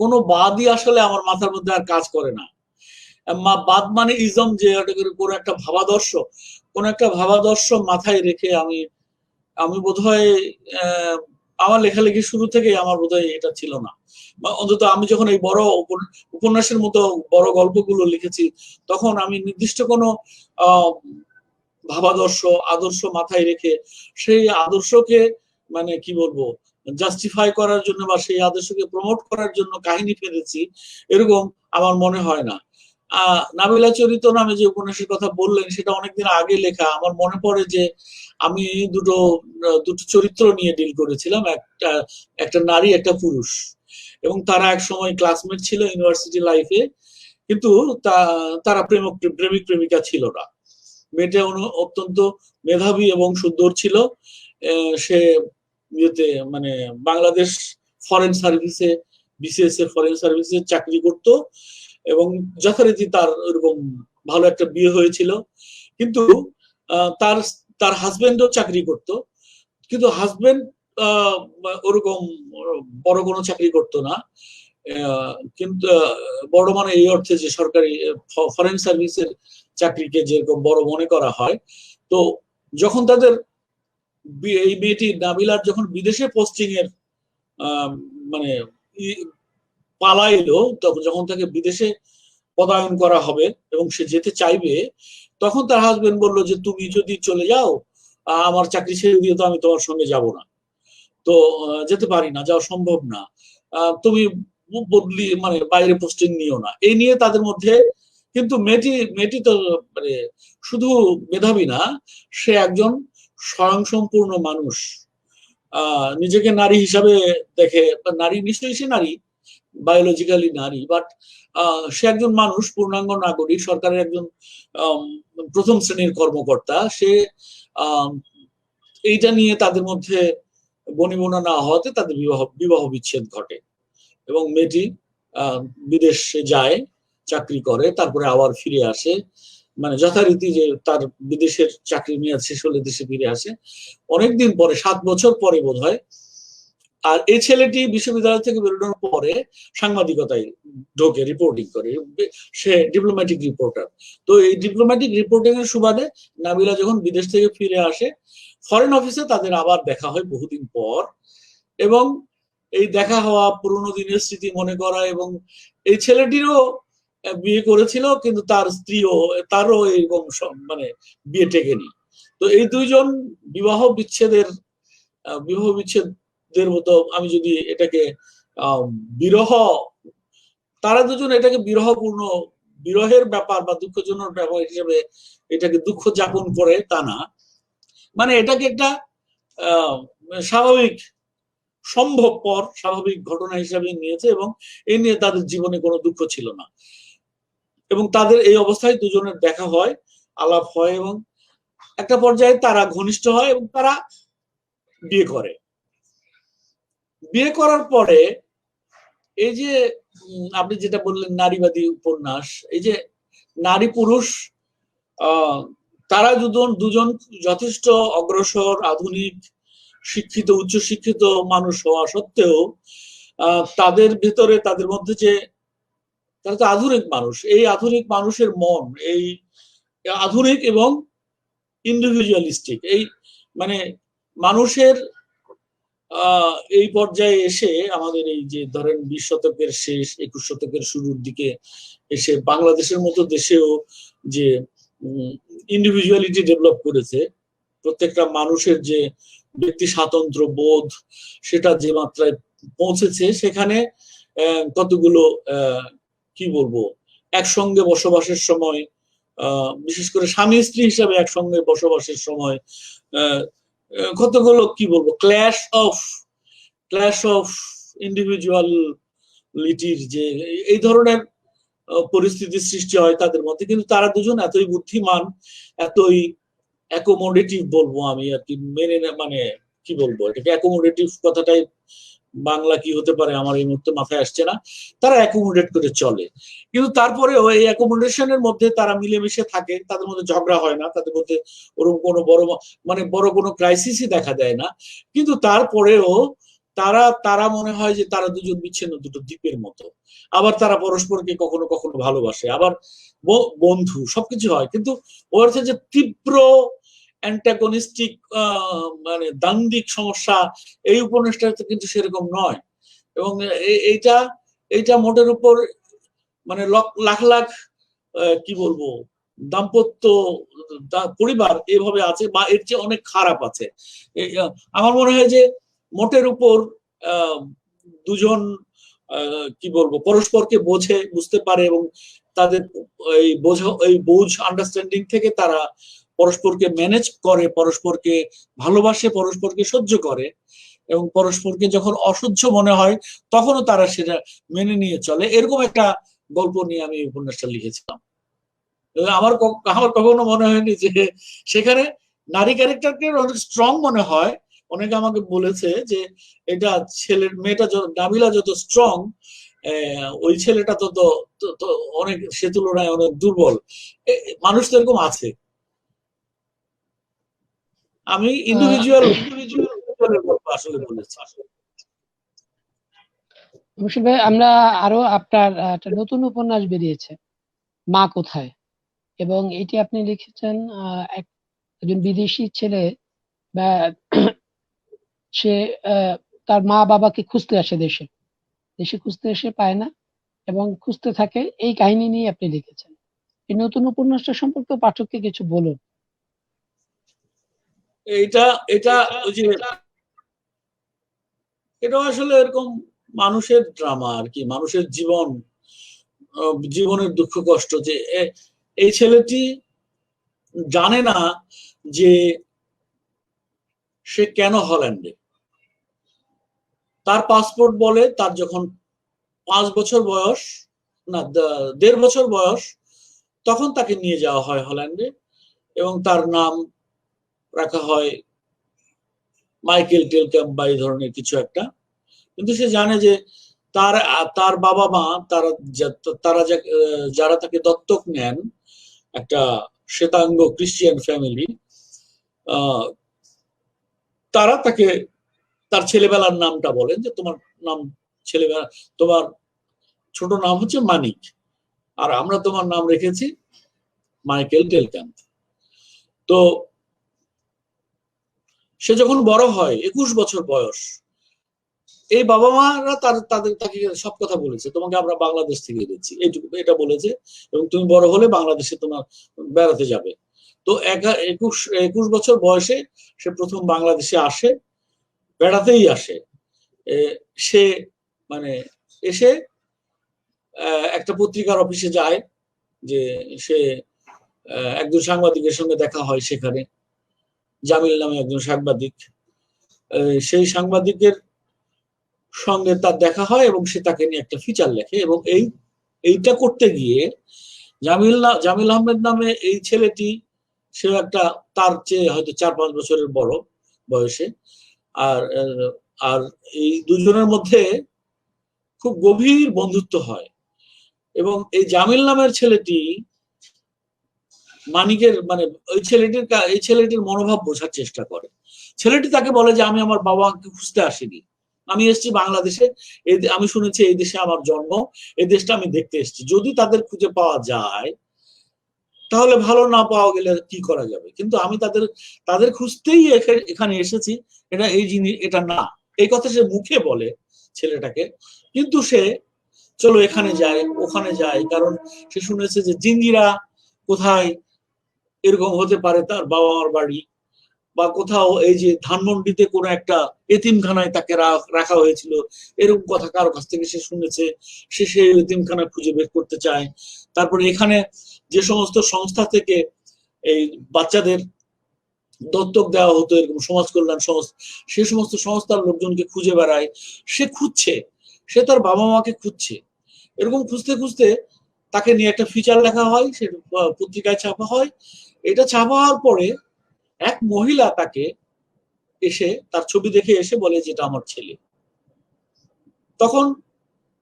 C: কোনো বাদই আসলে আমার মাথার মধ্যে আর কাজ করে না। বাদ মানে ইজম, যে কোনো একটা ভাবাদর্শ মাথায় রেখে আমি বোধহয় আমার লেখালেখি শুরু থেকেই আমার বোধহয় এটা ছিল না। বা অন্তত আমি যখন এই বড় উপন্যাসের মতো বড় গল্পগুলো লিখেছি, তখন আমি নির্দিষ্ট কোনো আদর্শ মাথায় রেখে সেই আদর্শকে মানে কি বলবো জাস্টিফাই করার জন্য বা সেই আদর্শকে প্রমোট করার জন্য কাহিনী ফেলেছি, এরকম আমার মনে হয় না। নাবিলা চরিত নামে যে উপন্যাসের কথা বললেন, সেটা অনেকদিন আগে লেখা। আমার মনে পড়ে যে আমি দুটো চরিত্র নিয়ে ডিল করেছিলাম, একটা নারী, একটা পুরুষ, এবং তারা এক সময় ক্লাসমেট ছিল ইউনিভার্সিটি লাইফে, কিন্তু তারা প্রেমিক প্রেমিকা ছিল না। মেয়েটা অত্যন্ত মেধাবী এবং সুন্দর ছিল। সে মানে বাংলাদেশ ফরেন সার্ভিসে, বিসিএস এর ফরেন সার্ভিসে চাকরি করত, এবং যথারীতি তার ওরকম ভালো একটা বিয়ে হয়েছিল। কিন্তু তার হাজবেন্ডও চাকরি করতো, কিন্তু হাজবেন্ড ওরকম বড় কোনো চাকরি করতো না, কিন্তু বড় মানে এই অর্থে যে সরকারি ফরেন সার্ভিসের চাকরিকে যেরকম বড় মনে করা হয়। তো যখন তাদের এই মেয়েটি নাবিলার যখন বিদেশে পোস্টিং এর মানে পালা এলো, তখন যখন তাকে বিদেশে পদায়ন করা হবে এবং সে যেতে চাইবে, তখন তার হাজবেন্ড বললো যে তুমি যদি চলে যাও, আমার চাকরি ছেড়ে দিয়ে তো আমি তোমার সঙ্গে যাব না, তো যেতে পারি না, যাওয়া সম্ভব না, তুমি বদলি মানে বাইরে পোস্টিং নিও না। এই নিয়ে তাদের মধ্যে, কিন্তু মেয়েটি মেয়েটি তো মানে শুধু মেধাবী না, সে একজন স্বয়ংসম্পূর্ণ মানুষ, নিজেকে নারী হিসাবে দেখে, নারী নিশ্চয়ই সে নারী, বায়োলজিক্যালি নারী, বাট সে একজন মানুষ, পূর্ণাঙ্গ নাগরিক, সরকারের একজন প্রথম শ্রেণীর কর্মকর্তা। সে এইটা নিয়ে তাদের মধ্যে বনিবনা না হওয়াতে তাদের বিবাহ বিচ্ছেদ ঘটে এবং মেয়েটি বিদেশে যায়, চাকরি করে, তারপরে আবার ফিরে আসে, মানে যথারীতি যে তার বিদেশের চাকরি মেয়াদ শেষ হলে দেশে ফিরে আসে অনেকদিন পরে, 7 বছর পরে বোধ হয়। আর এই ছেলেটি বিশ্ববিদ্যালয় থেকে বেরোনোর পরে সাংবাদিকতায় ঢোকে, রিপোর্টিং করে, সে ডিপ্লোম্যাটিক রিপোর্টার। তো এই ডিপ্লোম্যাটিক রিপোর্টিং এর সুবাদে নাবিলা যখন বিদেশ থেকে ফিরে আসে, ফরেন অফিসে তাদের আবার দেখা হয় বহুদিন পর, এবং এই দেখা হওয়া, পুরোনো দিনের স্মৃতি মনে করা, এবং এই ছেলেটিরও বিয়ে করেছিল কিন্তু তার স্ত্রীও, তারও এরকম মানে বিয়ে টেকেনি। তো এই দুইজন বিবাহ বিচ্ছেদের মতো, আমি যদি এটাকে বিরহ, তারা দুজন এটাকে বিরহপূর্ণ, বিরহের ব্যাপার বা দুঃখজনক ব্যাপার হিসেবে এটাকে দুঃখ যাপন করে তা না, মানে এটাকে একটা স্বাভাবিক, সম্ভবপর স্বাভাবিক ঘটনা হিসাবে নিয়েছে, এবং এই নিয়ে তাদের জীবনে কোনো দুঃখ ছিল না। এবং তাদের এই অবস্থায় দুজনের দেখা হয়, আলাপ হয়, এবং একটা পর্যায়ে তারা ঘনিষ্ঠ হয় এবং তারা বিয়ে করে। বিয়ে করার পরে এই যে আপনি যেটা বললেন নারীবাদী উপন্যাস, এই যে নারী পুরুষ তারা দুজন যথেষ্ট অগ্রসর, আধুনিক, শিক্ষিত, উচ্চশিক্ষিত মানুষ হওয়া সত্ত্বেও তাদের ভিতরে, তাদের মধ্যে যে, তারা তো আধুনিক মানুষ, এই আধুনিক মানুষের মন, এই আধুনিক এবং ইন্ডিভিজুয়ালিস্টিক, এই মানে মানুষের এই পর্যায়ে এসে, আমাদের এই যে ধরেন 20 শতকের শেষ, 21 শতকের শুরুর দিকে এসে বাংলাদেশের মতো দেশেও যে ইন্ডিভিজুয়ালিটি ডেভেলপ করেছে, প্রত্যেকটা মানুষের যে ব্যক্তি স্বাতন্ত্র্য বোধ সেটা যে মাত্রায় পৌঁছেছে, সেখানে কতগুলো কি বলবো, একসঙ্গে বসবাসের সময়, বিশেষ করে স্বামী স্ত্রী হিসাবে একসঙ্গে বসবাসের সময় কতগুলো কি বলবো ক্ল্যাশ অফ ইন্ডিভিজুয়ালিটির যে এই ধরনের পরিস্থিতির সৃষ্টি হয় তাদের মধ্যে। কিন্তু তারা দুজন এতই বুদ্ধিমান, এতই অ্যাকোমোডেটিভ বলবো আমি আর কি, মেনে মানে কি বলবো এটাকে, অ্যাকোমোডেটিভ কথাটাই বাংলা কি হতে পারে আমার এই মুহূর্তে মাথায় আসছে না। তারা অ্যাকোমোডেট করে চলে, কিন্তু তারপরেও এই অ্যাকোমোডেশনের মধ্যে তারা মিলেমিশে থাকে, তাদের মধ্যে ঝগড়া হয় না, তাদের মধ্যে ওরকম কোনো বড় কোনো ক্রাইসিসই দেখা দেয় না। কিন্তু তারপরেও তারা মনে হয় যে তারা দুজন বিচ্ছিন্ন দুটো দ্বীপের মতো। আবার তারা পরস্পরকে কখনো কখনো ভালোবাসে, আবার বন্ধু, সবকিছু হয়, কিন্তু ওর হচ্ছে যে তীব্র অ্যান্টাগনিস্টিক মানে দ্বান্দ্বিক সমস্যা এই উপন্যাসটাতে কিন্তু সেরকম নয়। এবং এইটা মোটের উপর মানে লাখ লাখ কি বলবো দাম্পত্য পরিবার এভাবে আছে, বা এর চেয়ে অনেক খারাপ আছে। আমার মনে হয় যে মোটের উপর দুজন কি বলবো পরস্পরকে বুঝতে পারে, এবং তাদের এই বোঝ আন্ডারস্ট্যান্ডিং থেকে তারা পরস্পরকে ম্যানেজ করে, পরস্পরকে ভালোবাসে, পরস্পরকে সহ্য করে, এবং পরস্পরকে যখন অসহ্য মনে হয় তখনও তারা সেটা মেনে নিয়ে চলে। এরকম একটা গল্প নিয়ে আমি উপন্যাসটা লিখেছিলাম। আমার কখনো মনে হয়নি যে সেখানে নারী ক্যারেক্টারকে অনেক স্ট্রং মনে হয়। অনেকে আমাকে বলেছে যে এটা মেয়েটা নাবিলা যত স্ট্রং, ওই ছেলেটা তত অনেক, সে তুলনায় অনেক দুর্বল। মানুষ তো এরকম আছে। আমি ইন্ডিভিজুয়াল গল্প আসলে বলেছি।
B: মুশফিক ভাই, আমরা আরো আপনার একটা নতুন উপন্যাস বেরিয়েছে, মা কোথায়, এবং এটি আপনি লিখেছেন একজন বিদেশি ছেলে বা সে তার মা বাবাকে খুঁজতে আসে দেশে, খুঁজতে এসে পায় না এবং খুঁজতে থাকে, এই কাহিনী নিয়ে আপনি লিখেছেন। এই নতুন উপন্যাসটা সম্পর্কে পাঠককে কিছু বলুন।
C: এটা এটা ওই যে এটা আসলে এরকম মানুষের ড্রামা আর কি, মানুষের জীবনের দুঃখ কষ্ট, যে এই ছেলেটি জানে না যে সে কেন হল্যান্ডে। তার পাসপোর্ট বলে তার যখন 5 বছর বয়স, না 1.5 বছর বয়স, তখন তাকে নিয়ে যাওয়া হয় হল্যান্ডে এবং তার নাম রাখা হয় মাইকেল টেলক্যাম্প বা এই ধরনের কিছু একটা। কিন্তু সে জানে যে তার বাবা মা তারা যারা তাকে দত্তক নেন, একটা শ্বেতাঙ্গ খ্রিস্টিয়ান ফ্যামিলি, তারা তাকে তার ছেলেবেলার নামটা বলেন যে তোমার নাম ছেলেবেলা, তোমার ছোট নাম হচ্ছে মানিক, আর আমরা তোমার নাম রেখেছি মাইকেল টেলক্যাম্প। তো সে যখন বড় হয়, 21 বছর বয়স, এই বাবা মারা তাকে সব কথা বলেছে, তোমাকে আমরা বাংলাদেশ থেকে এনেছি, এইটুকু এটা বলেছে, এবং তুমি বড় হলে বাংলাদেশে তোমার বেড়াতে যাবে। তো 21 বছর বয়সে সে প্রথম বাংলাদেশে আসে, বেড়াতেই আসে। সে মানে এসে একটা পত্রিকার অফিসে যায়, যে সে একজন সাংবাদিকের সঙ্গে দেখা হয় সেখানে, জামিল নামে একজন সাংবাদিক। সেই সাংবাদিকের সঙ্গে তার দেখা হয় এবং সে তাকে নিয়ে একটা ফিচার লেখে, এবং এইটা করতে গিয়ে জামিল আহমেদ নামে এই ছেলেটি, সে একটা তার চেয়ে হয়তো 4-5 বছরের বড় বয়সে, আর আর এই দুজনের মধ্যে খুব গভীর বন্ধুত্ব হয়, এবং এই জামিল নামের ছেলেটি মানিকের মানে এই ছেলেটির মনোভাব বোঝার চেষ্টা করে। ছেলেটি তাকে বলে যে আমি আমার বাবাকে খুঁজতে আসিনি, আমি এসেছি বাংলাদেশে, আমি শুনেছি এই দেশে আমার জন্ম, এই দেশটা আমি দেখতে এসেছি, যদি তাদের খুঁজে পাওয়া যায় তাহলে ভালো, না পাওয়া গেলে কি করা যাবে, কিন্তু আমি তাদের খুঁজতেই এখানে এসেছি, এটা না, এই কথা সে মুখে বলে ছেলেটাকে। কিন্তু সে চলো এখানে যায় ওখানে যায়, কারণ সে শুনেছে যে জিঞ্জিরা কোথায় এরকম হতে পারে তার বাবা মার বাড়ি, বা কোথাও এই যে ধানমন্ডিতে কোনো একটা এতিমখানায় তাকে রাখা হয়েছিল, এরকম কথা কারো কাছ থেকে সে শুনেছে, সে সেই এতিমখানা খুঁজে বের করতে চায়। তারপরে এখানে যে সমস্ত সংস্থা থেকে এই বাচ্চাদের দত্তক দেওয়া হতো, এরকম সমাজ কল্যাণ সংস্থা, সে সমস্ত সংস্থার লোকজনকে খুঁজে বেড়ায়, সে তার বাবা মাকে খুঁজছে। এরকম খুঁজতে খুঁজতে তাকে নিয়ে একটা ফিচার লেখা হয়, সে পত্রিকায় ছাপা হয়। এটা ছাপা হওয়ার পরে এক মহিলা তাকে এসে তার ছবি দেখে এসে বলে যে এটা আমার ছেলে। তখন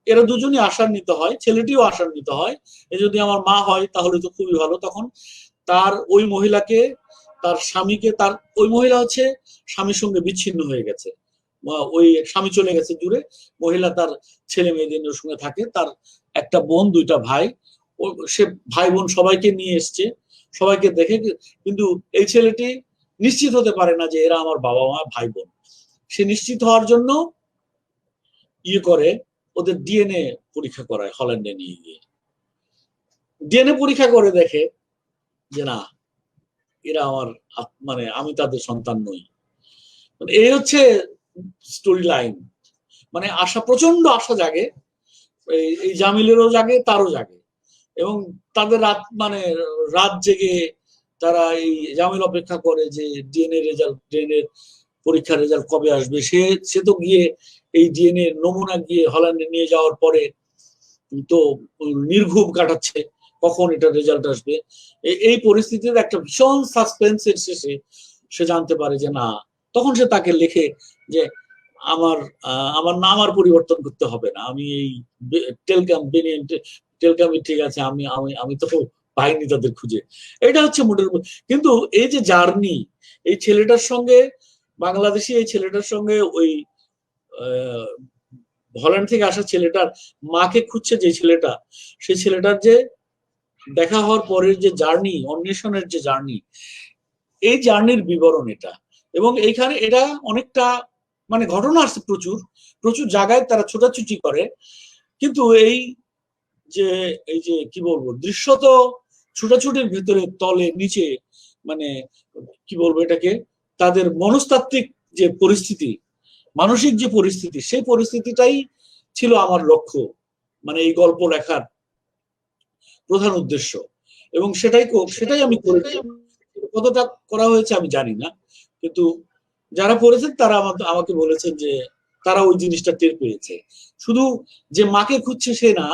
C: এরা দুজনই আশান্বিত হয়, ছেলেটিও আশান্বিত হয়, যদি আমার মা হয় তাহলে তো খুবই ভালো। তখন তার ওই মহিলাকে, তার স্বামীকে, তার ওই মহিলা হচ্ছে স্বামীর সঙ্গে বিচ্ছিন্ন হয়ে গেছে, ওই স্বামী চলে গেছে দূরে, মহিলা তার ছেলে মেয়েদের সঙ্গে থাকে, তার একটা বোন, 2টা ভাই, সে ভাই বোন সবাইকে নিয়ে এসছে, সবাইকে দেখে, কিন্তু এই ছেলেটি নিশ্চিত হতে পারে না যে এরা আমার বাবা মা ভাই বোন। সে নিশ্চিত হওয়ার জন্য করে ওদের ডিএনএ পরীক্ষা করায় হল্যান্ডে নিয়ে গিয়ে। ডিএনএ পরীক্ষা করে দেখে যে না, এরা আমার মানে আমি তাদের সন্তান নই। এই হচ্ছে স্টোরি লাইন। মানে প্রচন্ড আশা জাগে, এই জামিলেরও জাগে, তারও জাগে, এবং তাদের রাত জেগে তারা এই জামিল অপেক্ষা করে যে ডিএনএ পরীক্ষার রেজাল্ট কবে আসবে। সে তো গিয়ে এই ডিএনএ নমুনা গিয়ে হল্যান্ডে নিয়ে যাওয়ার পরে তো নির্ঘুম কাটাচ্ছে কখন এটা রেজাল্ট আসবে। এই পরিস্থিতিতে একটা ভীষণ সাসপেন্সের শেষে সে জানতে পারে যে না, তখন সে তাকে লেখে যে আমার নাম আর পরিবর্তন করতে হবে না, আমি এই টেলক্যাম্প ঠিক আছে, আমি তো পাইনি তাদের খুঁজে। এটা হচ্ছে মোটের। কিন্তু এই যে জার্নি, এই ছেলেটার সঙ্গে বাংলাদেশি এই ছেলেটার সঙ্গে ওই হল্যান্ড থেকে আসা ছেলেটার মাকে খুঁজছে যে ছেলেটা, সেই ছেলেটার যে দেখা হওয়ার পরের যে জার্নি, অন্বেষণের যে জার্নি, এই জার্নির বিবরণ এটা। এবং এইখানে এটা অনেকটা মানে ঘটনা আসছে প্রচুর প্রচুর জায়গায় তারা ছোটাছুটি করে, কিন্তু এই যে কি বলবো দৃশ্যত ছোটাছুটির ভিতরে তলে নিচে মানে কি বলবো এটাকে, তাদের মনস্তাত্ত্বিক যে পরিস্থিতি, মানসিক যে পরিস্থিতি, সেই পরিস্থিতিটাই ছিল আমার লক্ষ্য, মানে এই গল্প লেখার প্রধান উদ্দেশ্য। এবং সেটাই আমি করেছি। কতটা করা হয়েছে আমি জানি না, কিন্তু যারা পড়েছেন তারা আমাকে বলেছেন যে তারা ওই জিনিসটা টের পেয়েছে। শুধু যে মাকে খুঁজছে সে না,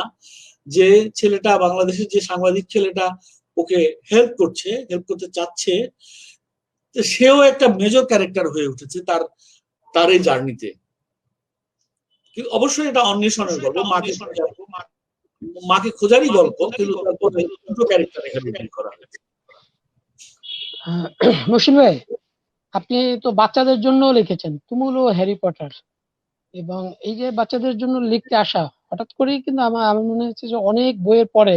C: যে ছেলেটা বাংলাদেশের যে সাংবাদিক ছেলেটা ওকে হেল্প করতে চাচ্ছে, সেও একটা মেজর ক্যারেক্টার হয়ে উঠেছে তার এই জার্নিতে। অবশ্যই এটা অন্বেষণের গল্প, মাকে খোঁজারই গল্প, কিন্তু তারপরে দুটো ক্যারেক্টার এখানে করা হয়েছে।
B: মহসিন ভাই, আপনি তো বাচ্চাদের জন্য লিখেছেন তুমুল ও হ্যারি পটার, এবং এই যে বাচ্চাদের জন্য লিখতে আসা হঠাৎ করেই কিন্তু আমার মনে হচ্ছে যে অনেক বইয়ের পরে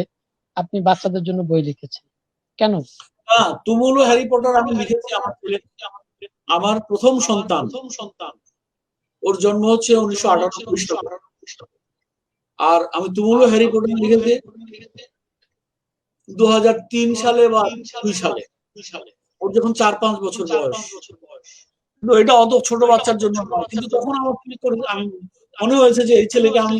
B: আপনি বাচ্চাদের জন্য বই লিখেছেন, কেন?
C: তুমুল ও হ্যারি পটার আমি লিখেছি আমার প্রথম সন্তান, ওর জন্ম হচ্ছে 1998 খ্রিস্টাব্দে, আর আমি তুমুল ও হ্যারি পটার লিখেছি 2003 সালে বা 2 সালে, ওর যখন 4-5 বছর বয়স। কিন্তু এটা অত ছোট বাচ্চার জন্য নয়, কিন্তু তখন আমার ক্লিক করে আমি মনে হয়েছে যে এই ছেলেকে আমি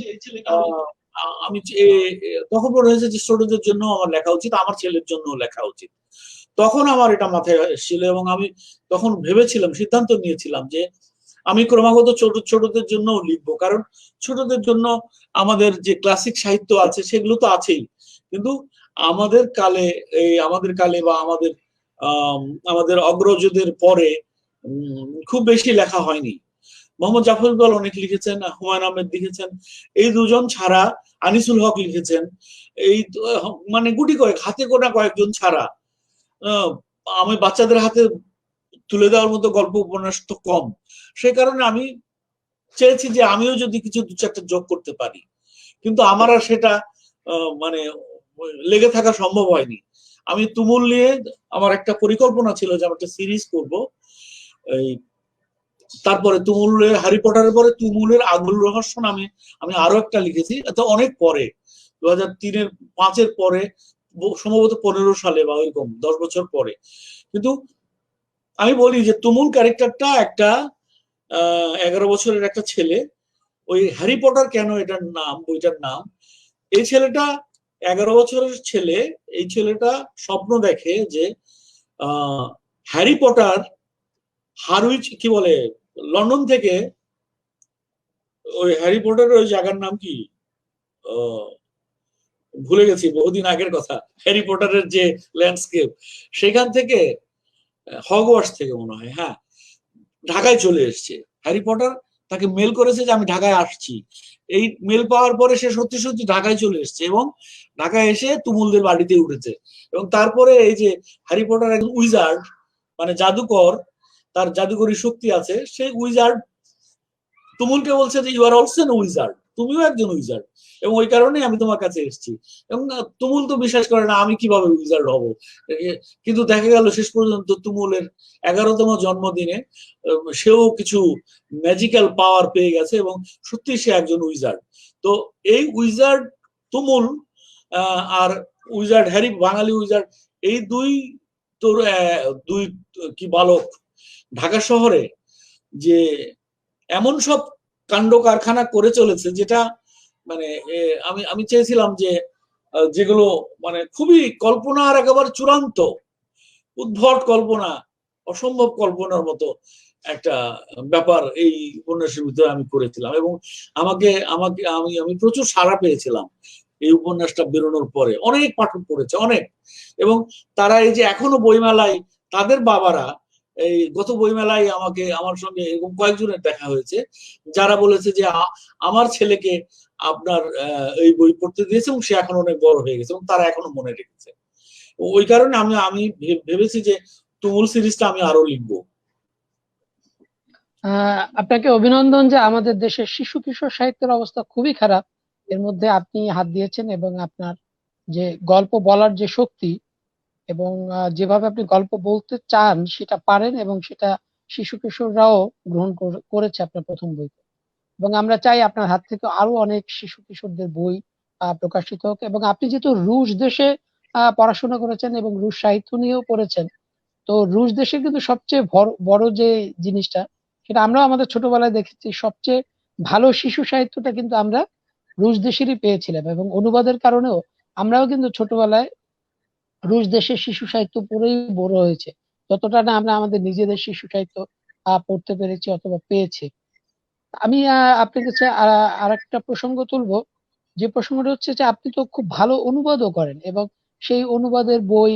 C: তখন মনে হয়েছে যে ছোটদের জন্য আমার লেখা উচিত, আমার ছেলের জন্য লেখা উচিত। তখন আমার এটা মাথায় এসেছিল এবং আমি তখন ভেবেছিলাম, সিদ্ধান্ত নিয়েছিলাম যে আমি ক্রমাগত ছোটদের জন্য লিখবো, কারণ ছোটদের জন্য আমাদের যে ক্লাসিক সাহিত্য আছে সেগুলো তো আছেই, কিন্তু আমাদের কালে বা আমাদের অগ্রজদের পরে খুব বেশি লেখা হয়নি। মোহাম্মদ জাফর ইকবাল অনেক লিখেছেন, হুমায়ুন আহমেদ লিখেছেন, এই দুজন ছাড়া আনিসুল হক লিখেছেন, এই মানে গুটি কয়েক হাতে গোনা কয়েকজন ছাড়া আমি বাচ্চাদের হাতে তুলে দেওয়ার মতো গল্প উপন্যাস তো কম। সেই কারণে আমি চেয়েছি যে আমিও যদি কিছু 2-4টা যোগ করতে পারি, কিন্তু আমার আর সেটা মানে লেগে থাকা সম্ভব হয়নি। আমি তুমুল নিয়ে আমার একটা পরিকল্পনা ছিল যে আমি একটা সিরিজ করব, এই তারপরে তুমুলের হ্যারি পটারের পরে তুমুলের আগুন রহস্য নামে আমি আরো একটা লিখেছি, এটা অনেক পরে 2003-5 পরে, সম্ভবত 15 সালে বা ওইরকম 10 বছর পরে। কিন্তু আমি বলি যে তুমুল ক্যারেক্টারটা একটা 11 বছরের একটা ছেলে। ওই হ্যারি পটার কেন এটার নাম, বইটার নাম, এই ছেলেটা 11 বছরের ছেলে, এই ছেলেটা স্বপ্ন দেখে যে হ্যারি পটার হারউইচ কি বলে লন্ডন থেকে, ওই হ্যারি পটারের ওই জায়গার নাম কি ভুলে গেছি, বহুদিন আগের কথা, হ্যারি পটারের যে ল্যান্ডস্কেপ, সেখান থেকে হগওয়ার্টস থেকে মনে হয়, হ্যাঁ, ঢাকায় চলে এসছে। হ্যারি পটার তাকে মেল করেছে যে আমি ঢাকায় আসছি। এই মেল পাওয়ার পরে সে সত্যি সত্যি ঢাকায় চলে এসছে এবং ঢাকায় এসে তুমুলদের বাড়িতে উঠেছে। এবং তারপরে এই যে হ্যারি পটার একজন উইজার্ড, মানে জাদুকর, তার জাদুকরী শক্তি আছে, সেই উইজার্ড তুমুলকে বলছে যে you are also an wizard, তুমিও একজন উইজার্ড, এবং ওই কারণেই আমি তোমার কাছে এসেছি। এবং তুমুল তো বিশ্বাস করে না আমি কিভাবে উইজার্ড হব, কিন্তু দেখা গেল শেষ পর্যন্ত তুমুলের 11তম জন্মদিনে সেও কিছু ম্যাজিক্যাল পাওয়ার পেয়ে গেছে এবং সত্যি সে একজন উইজার্ড। তো এই উইজার্ড তুমুল আর উইজার্ড হ্যারি, বাঙালি উইজার্ড, এই দুই কি বালক ঢাকা শহরে যে এমন সব কাণ্ড কারখানা করে চলেছে, যেটা মানে আমি চেয়েছিলাম যে যেগুলো মানে খুবই কল্পনার একেবারে চূড়ান্ত উদ্ভট কল্পনা, অসম্ভব কল্পনার মতো একটা ব্যাপার এই উপন্যাসের ভিতরে আমি করেছিলাম। এবং আমি প্রচুর সাড়া পেয়েছিলাম এই উপন্যাসটা বেরোনোর পরে, অনেক পাঠক পড়েছে অনেক, এবং তারা এই যে এখনো বইমেলায় তাদের বাবারা, এই গত বইমেলায় আমার সঙ্গে এরকম কয়েকজনের দেখা হয়েছে যারা বলেছে যে আমার ছেলেকে আপনার এই বই পড়তে দিয়েছে এবং সে এখন অনেক বড় হয়ে গেছে এবং তারা এখনো মনে রেখেছে। ওই কারণে আমি ভেবেছি যে তুমুল সিরিজটা আমি আরো লিখবো।
B: আপনাকে অভিনন্দন যে আমাদের দেশের শিশু কিশোর সাহিত্যের অবস্থা খুবই খারাপ, এর মধ্যে আপনি হাত দিয়েছেন এবং আপনার যে গল্প বলার যে শক্তি এবং যেভাবে আপনি গল্প বলতে চান সেটা পারেন, এবং সেটা শিশু কিশোররাও গ্রহণ করেছে আপনার প্রথম বই। এবং আমরা চাই আপনার হাত থেকে আরো অনেক শিশু কিশোরদের বই প্রকাশিত হোক। এবং আপনি যেহেতু রুশ দেশে পড়াশোনা করেছেন এবং রুশ সাহিত্য নিয়েও পড়েছেন, তো রুশ দেশের কিন্তু সবচেয়ে বড় যে জিনিসটা, সেটা আমরাও আমাদের ছোটবেলায় দেখেছি, সবচেয়ে ভালো শিশু সাহিত্যটা কিন্তু আমরা রুশ দেশেরই পেয়েছিলাম, এবং অনুবাদের কারণেও আমরাও কিন্তু ছোটবেলায় রুশ দেশের শিশু সাহিত্য পড়েই বড় হয়েছে, যতটা না আমরা আমাদের নিজেদের শিশু সাহিত্য পড়তে পেরেছি অথবা পেয়েছি। আমি আপনার কাছে আর একটা প্রসঙ্গ তুলবো, যে প্রসঙ্গটা হচ্ছে যে আপনি তো খুব ভালো অনুবাদও করেন, এবং সেই অনুবাদের বই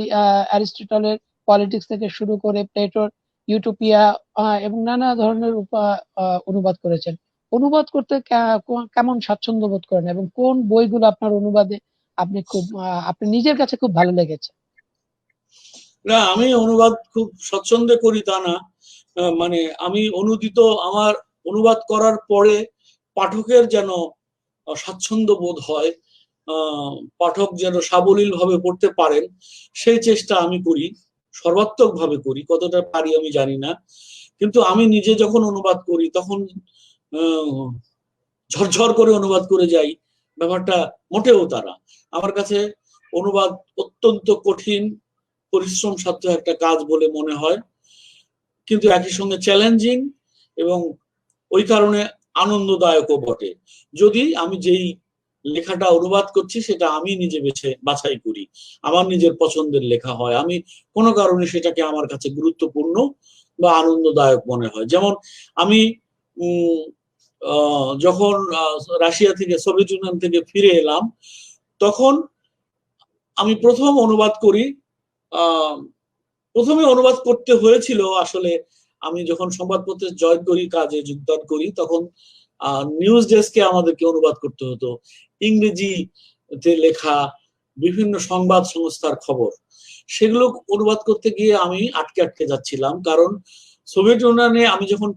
B: অ্যারিস্টটলের পলিটিক্স থেকে শুরু করে প্লেটোর ইউটোপিয়া এবং নানা ধরনের অনুবাদ করেছেন। অনুবাদ করতে কেমন স্বাচ্ছন্দ্য বোধ করেন, এবং কোন বইগুলো আপনার অনুবাদে আপনি খুব আপনি নিজের কাছে খুব ভালো লেগেছে?
C: না, আমি অনুবাদ খুব স্বচ্ছন্দে করি তা না, মানে আমি আমার অনুবাদ করার পরে পাঠকের যেন স্বাচ্ছন্দ্য বোধ হয়, পাঠক যেন সাবলীল ভাবে পড়তে পারেন, সেই চেষ্টা আমি করি, সর্বাত্মক ভাবে করি। কতটা পারি আমি জানি না, কিন্তু আমি নিজে যখন অনুবাদ করি তখন ঝরঝর করে অনুবাদ করে যাই, ব্যাপারটা মোটেও তা না। আমার কাছে অনুবাদ অত্যন্ত কঠিন, পরিশ্রম সাধ্য একটা কাজ বলে মনে হয়, কিন্তু একই সঙ্গে চ্যালেঞ্জিং এবং ওই কারণে আনন্দদায়কও বটে। যদি আমি যেই লেখাটা অনুবাদ করছি সেটা আমি নিজে বাছাই করি, আমার নিজের পছন্দের লেখা হয়, আমি কোনো কারণে সেটাকে আমার কাছে গুরুত্বপূর্ণ বা আনন্দদায়ক মনে হয়। যেমন আমি যখন রাশিয়া থেকে, সোভিয়েত ইউনিয়ন থেকে ফিরে এলাম, তখন আমি প্রথম অনুবাদ করি। প্রথমে অনুবাদ করতে হয়েছিল আসলে, আমি যখন সংবাদপত্রে জয়েন করি, কাজে যোগদান করি, তখন নিউজ ডেস্কে আমাদেরকে অনুবাদ করতে হতো ইংরেজিতে লেখা বিভিন্ন সংবাদ সংস্থার খবর। সেগুলো অনুবাদ করতে গিয়ে আমি আটকে আটকে যাচ্ছিলাম, কারণ সোভিয়েত ইউনিয়নে আমি যখন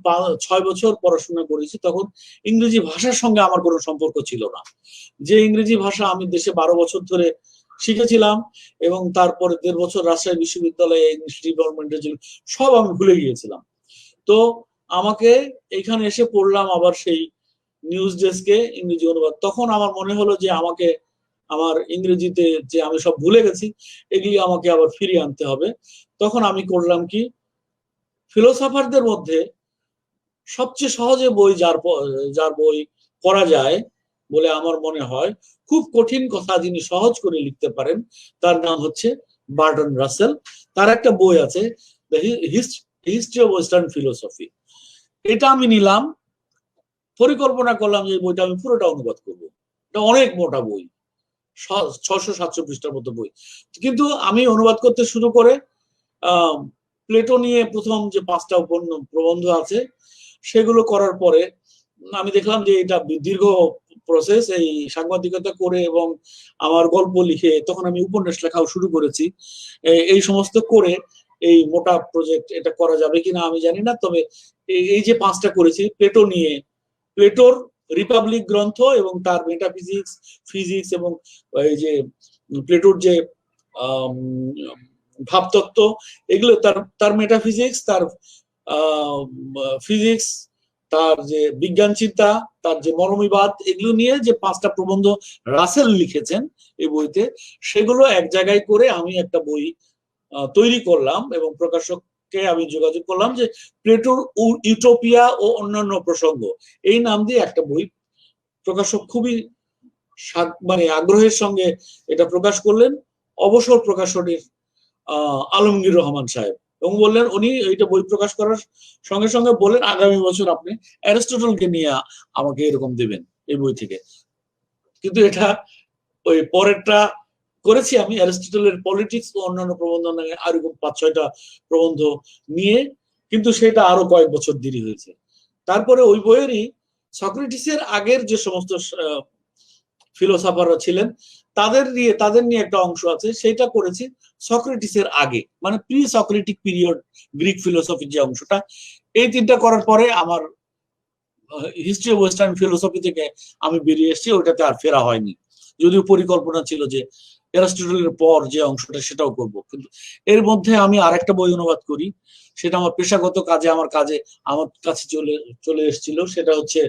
C: 6 বছর পড়াশোনা করেছি তখন ইংরেজি ভাষার সঙ্গে আমার কোনো সম্পর্ক ছিল না। যে ইংরেজি ভাষা আমি দেশে 12 বছর ধরে শিখেছিলাম, এবং তারপরে 1.5 বছর রাজশাহী বিশ্ববিদ্যালয়ে ইংলিশ ডিপার্টমেন্টে ছিল, সব আমি ভুলে গিয়েছিলাম। তো আমাকে এখানে এসে পড়লাম আবার সেই নিউজ ডেস্কে ইংরেজি অনুবাদ। তখন আমার মনে হলো যে আমাকে আমার ইংরেজিতে যে আমি সব ভুলে গেছি, এগুলি আমাকে আবার ফিরিয়ে আনতে হবে। তখন আমি করলাম কি, ফিলোসফারদের মধ্যে সবচেয়ে সহজে বই যার বই পড়া যায় বলে আমার মনে হয়, খুব কঠিন কথা যিনি সহজ করে লিখতে পারেন, তার নাম হচ্ছে বার্টন রাসেল। তার একটা বই আছে, the history of western philosophy. এটা আমি নিলাম, পরিকল্পনা করলাম যে বইটা আমি পুরোটা অনুবাদ করব। এটা অনেক মোটা বই, 600-700 পৃষ্ঠার মতো বই। কিন্তু আমি অনুবাদ করতে শুরু করে প্লেটো নিয়ে প্রথম যে 5টা প্রবন্ধ আছে সেগুলো করার পরে আমি দেখলাম যে এটা দীর্ঘ প্রসেস, এই সাংবাদিকতা করে এবং আমার গল্প লিখে, তখন আমি উপন্যাস লেখাও শুরু করেছি, এই সমস্ত করে এই মোটা প্রজেক্ট এটা করা যাবে কিনা আমি জানি না। তবে এই যে 5টা করেছি প্লেটো নিয়ে, প্লেটোর রিপাবলিক গ্রন্থ এবং তার মেটাফিজিক্স, ফিজিক্স, এবং এই যে প্লেটোর যে ভাবতত্ত্ব, এগুলো তার মেটাফিজিক্স, তার ফিজিক্স, তার যে বিজ্ঞান চিন্তা, তার যে মরমীবাদ, এগুলো নিয়ে যে 5টা প্রবন্ধ রাসেল লিখেছেন এই বইতে, সেগুলো এক জায়গায় করে আমি একটা বই তৈরি করলাম এবং প্রকাশককে আমি যোগাযোগ করলাম যে প্লেটোর ইউটোপিয়া ও অন্যান্য প্রসঙ্গ, এই নাম দিয়ে একটা বই। প্রকাশক খুবই মানে আগ্রহের সঙ্গে এটা প্রকাশ করলেন, অবসর প্রকাশনীর আলমগীর রহমান সাহেব, এবং বললেন, উনি এইটা বই প্রকাশ করার সঙ্গে সঙ্গে বললেন আগামী বছর আপনি অ্যারিস্টটলকে নিয়ে আমাকে এরকম দেবেন এই বই থেকে। কিন্তু এটা ওই পরেরটা করেছি আমি, অ্যারিস্টটলের পলিটিক্স ও অন্যান্য প্রবন্ধ নিয়ে আর এরকম 5-6টা প্রবন্ধ নিয়ে, কিন্তু সেটা আরো কয়েক বছর দেরি হয়েছে। তারপরে ওই বইয়েরই সক্রেটিসের আগের যে সমস্ত ফিলোসফাররা ছিলেন তাদের নিয়ে একটা অংশ আছে, সেটা করেছি সক্রেটিসের আগে, মানে প্রি সক্রেটিক পিরিয়ড গ্রিক ফিলোসফির যে অংশটা। এই তিনটা করার পরে আমার হিস্ট্রি অফ ওয়েস্টার্ন ফিলোসফি থেকে আমি বেরিয়ে এসেছি, ওইটাতে আর ফেরা হয়নি, যদিও পরিকল্পনা ছিল যে অ্যারিস্টটলের পর যে অংশটা সেটাও করব। কিন্তু এর মধ্যে আমি আরেকটা বই অনুবাদ করি, সেটা আমার পেশাগত কাজে আমার কাছে চলে এসেছিল। সেটা হচ্ছে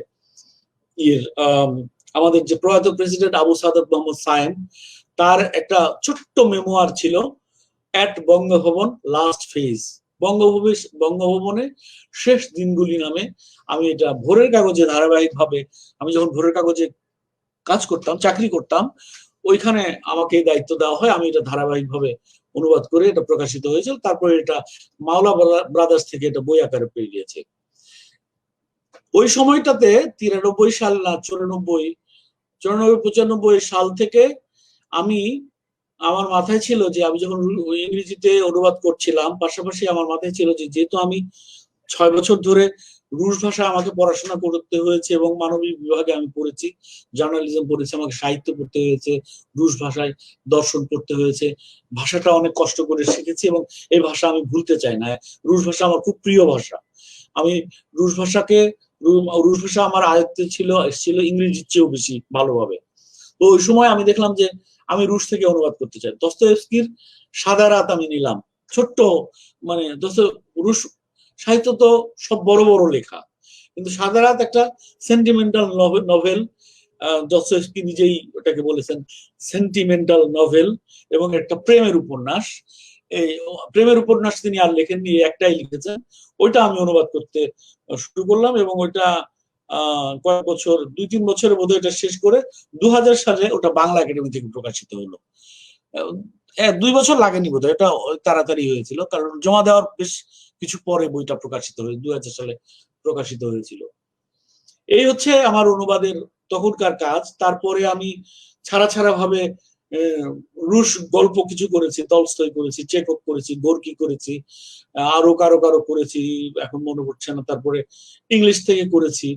C: আমাদের যে প্রয়াত প্রেসিডেন্ট আবু সাদাত মোহাম্মদ সায়েম, তার একটা ছোট্ট মেমোয়ার ছিল, অ্যাট বঙ্গভবন লাস্ট ফেজ, বঙ্গভবনে শেষ দিনগুলি নামে। আমি এটা ভোরের কাগজে ধারাবাহিকভাবে, আমি যখন ভোরের কাগজে কাজ করতাম, চাকরি করতাম, ওইখানে আমাকে দায়িত্ব দেওয়া হয়, আমি এটা ধারাবাহিকভাবে অনুবাদ করে এটা প্রকাশিত হয়েছিল। তারপরে এটা মাওলা ব্রাদার্স থেকে এটা বই আকারে পেয়ে গিয়েছে। ওই সময়টাতে 93 সাল না 94, 94, 95 সাল থেকে আমার মাথায় ছিল যে আমি যখন ইংরেজিতে অনুবাদ করছিলাম, পাশাপাশি আমার মাথায় ছিল যে যেহেতু আমি 6 বছর ধরে রুশ ভাষা আমাকে পড়াশোনা করতে হয়েছে এবং মানবিক বিভাগে আমি পড়েছি, জার্নালিজম পড়েছি, আমাকে সাহিত্য পড়তে হয়েছে, রুশ ভাষায় দর্শন পড়তে হয়েছে, ভাষাটা অনেক কষ্ট করে শিখেছি এবং এই ভাষা আমি ভুলতে চাই না। রুশ ভাষা আমার খুব প্রিয় ভাষা। আমি রুশ ভাষা আমার আয়ত্তে ছিল ইংরেজির চেয়েও বেশি ভালোভাবে। তো ওই সময় আমি দেখলাম যে আমি রুশ থেকে অনুবাদ করতে চাই। দস্তয়েভস্কির সাদা রাত আমি নিলাম, ছোট্ট, মানে রুশ সাহিত্য তো সব বড় বড় লেখা, কিন্তু সাদা রাত একটা সেন্টিমেন্টাল নভেল। দস্তয়েভস্কি নিজেই ওটাকে বলেছেন সেন্টিমেন্টাল নভেল, এবং একটা প্রেমের উপন্যাস। এই প্রেমের উপন্যাস তিনি আর লেখেননি, একটাই লিখেছেন। ওইটা আমি অনুবাদ করতে শুরু করলাম এবং ওইটা কয়েক বছর, 2-3 বছরের মধ্যে এটা শেষ করে 2000 সালে ওটা বাংলা একাডেমি থেকে প্রকাশিত হলো। 2 বছর লাগেনি বোধহয়, এটা তাড়াতাড়ি হয়েছিল, কারণ জমা দেওয়ার বেশ কিছু পরে বইটা প্রকাশিত হয়ে 2000 সালে প্রকাশিত হয়েছিল। এই হচ্ছে আমার অনুবাদের তখনকার কাজ। তারপরে আমি ছাড়া ভাবে রুশ গল্প কিছু করেছি, তলস্তয় করেছি, চেকভ করেছি, গোর্কি করেছি, আরো কারো করেছি, এখন মনে পড়ছে না। তারপরে ইংলিশ থেকে করেছি,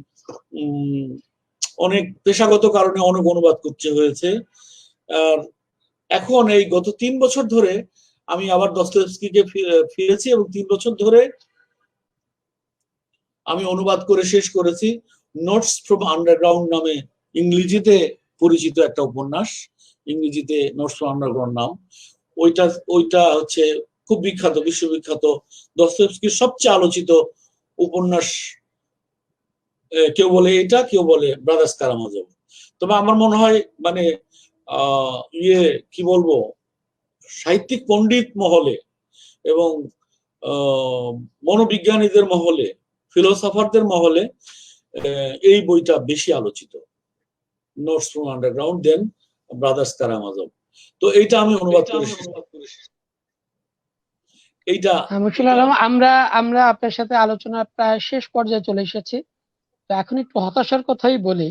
C: অনেক পেশাগত কারণে অনেক অনুবাদ করতে হয়েছে। আর এখন এই গত 3 বছর ধরে আমি আবার দস্তয়েভস্কিকে ফিরেছি এবং 3 বছর ধরে আমি অনুবাদ করে শেষ করেছি নোটস ফ্রম আন্ডারগ্রাউন্ড নামে ইংরেজিতে পরিচিত একটা উপন্যাস, ইংরেজিতে নোটস ফ্রম আন্ডারগ্রাউন্ড নাম। ওইটা হচ্ছে খুব বিখ্যাত, বিশ্ববিখ্যাত, দস্তয়েভস্কির সবচেয়ে আলোচিত উপন্যাস। কেউ বলে এটা, কেউ বলে ব্রাদার্স কারামাজভ। তবে আমার মনে হয় মানে কি বলবো, সাহিত্যিক পণ্ডিত মহলে এবং মনোবিজ্ঞানীদের মহলে, ফিলোসফারদের মহলে এই বইটা বেশি আলোচিত, Notes from Underground then Brothers Karamazov. তো এইটা আমি অনুবাদ করেছি। এইটা
B: মুশফিকুল আলম, আমরা আপনার সাথে আলোচনার প্রায় শেষ পর্যায়ে চলে এসেছি। তো এখন একটু হতাশার কথাই বলি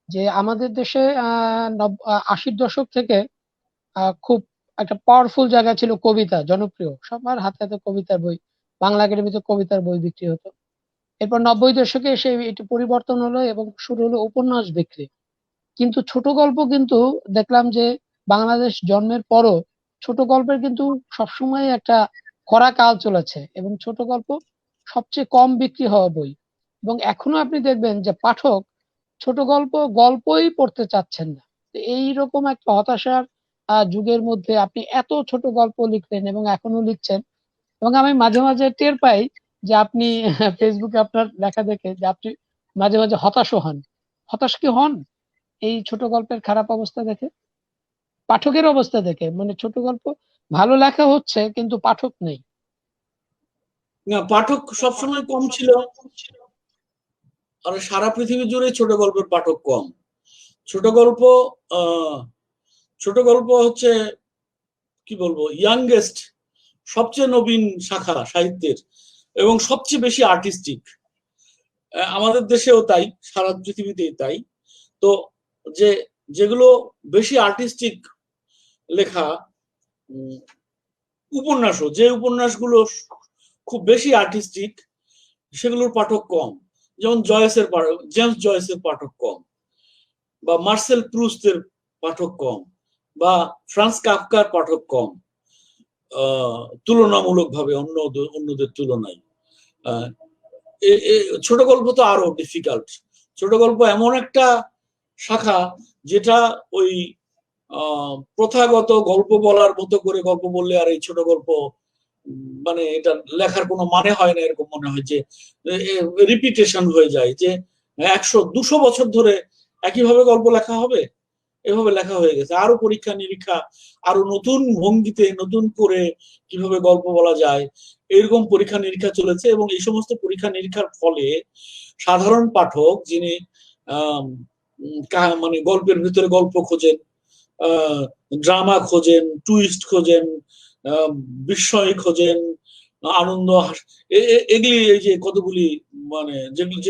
B: যে আমাদের দেশে 80-র দশক থেকে খুব একটা পাওয়ারফুল জায়গা ছিল কবিতা, জনপ্রিয়, সবার হাতে হাতে কবিতার বই, বাংলা একাডেমিতে কবিতার বই বিক্রি হতো। এরপর 90 দশকে এসে এটি পরিবর্তন হলো এবং শুরু হলো উপন্যাস বিক্রি। কিন্তু ছোট গল্প কিন্তু দেখলাম যে বাংলাদেশ জন্মের পরও ছোট গল্পের কিন্তু সবসময় একটা খরা কাল চলেছে এবং ছোট গল্প সবচেয়ে কম বিক্রি হওয়া বই। এবং এখনো আপনি দেখবেন যে পাঠক ছোট গল্পই পড়তে চাচ্ছেন না। এইরকম একটা হতাশার যুগের মধ্যে আপনি এত ছোট গল্প লিখলেন এবং এখনো লিখছেন, এবং আমি মাঝে মাঝে টের পাই যে আপনি ফেসবুকে আপনার লেখা দেখে যে আপনি মাঝে মাঝে হতাশও হন। হতাশ কি হন এই ছোট গল্পের খারাপ অবস্থা দেখে, পাঠকের অবস্থা দেখে? মানে ছোট গল্প ভালো লেখা হচ্ছে কিন্তু পাঠক নেই।
C: না, পাঠক সবসময় কম ছিল, আর সারা পৃথিবী জুড়ে ছোট গল্পের পাঠক কম। ছোট গল্প হচ্ছে কি বলবো, ইয়াংগেস্ট, সবচেয়ে নবীন শাখা সাহিত্যের এবং সবচেয়ে বেশি আর্টিস্টিক। আমাদের দেশেও তাই, সারা পৃথিবীতেই তাই। তো যেগুলো বেশি আর্টিস্টিক লেখা যে উপন্যাসগুলো খুব বেশি আর্টিস্টিক, সেগুলোর পাঠক কম। যেমন জেমস জয়েসের পাঠক কম, বা মার্সেল প্রুস্টের পাঠক কম, বা ফ্রান্স কাফকার পাঠক কম তুলনামূলকভাবে অন্যদের তুলনায়। ছোট গল্প তো আরো ডিফিকাল্ট। ছোট গল্প এমন একটা শাখা যেটা ওই প্রথাগত গল্প বলার মতো করে গল্প বললে আর এই ছোট গল্প মানে এটা লেখার কোনো মানে হয় না, এরকম মনে হয় যে রিপিটেশন হয়ে যায়, যে 100-200 বছর ধরে একইভাবে গল্প লেখা হবে। এভাবে লেখা হয়ে গেছে। আরো পরীক্ষা নিরীক্ষা, আরো নতুন ভঙ্গিতে নতুন করে কিভাবে গল্প বলা যায়, এরকম পরীক্ষা নিরীক্ষা চলেছে। এবং এই সমস্ত পরীক্ষা নিরীক্ষার ফলে সাধারণ পাঠক যিনি মানে গল্পের ভিতরে গল্প খোঁজেন, ড্রামা খোঁজেন, টুইস্ট খোঁজেন, বিস্ময় খোঁজেন, আনন্দ, এগুলি এই যে কতগুলি মানে যেগুলি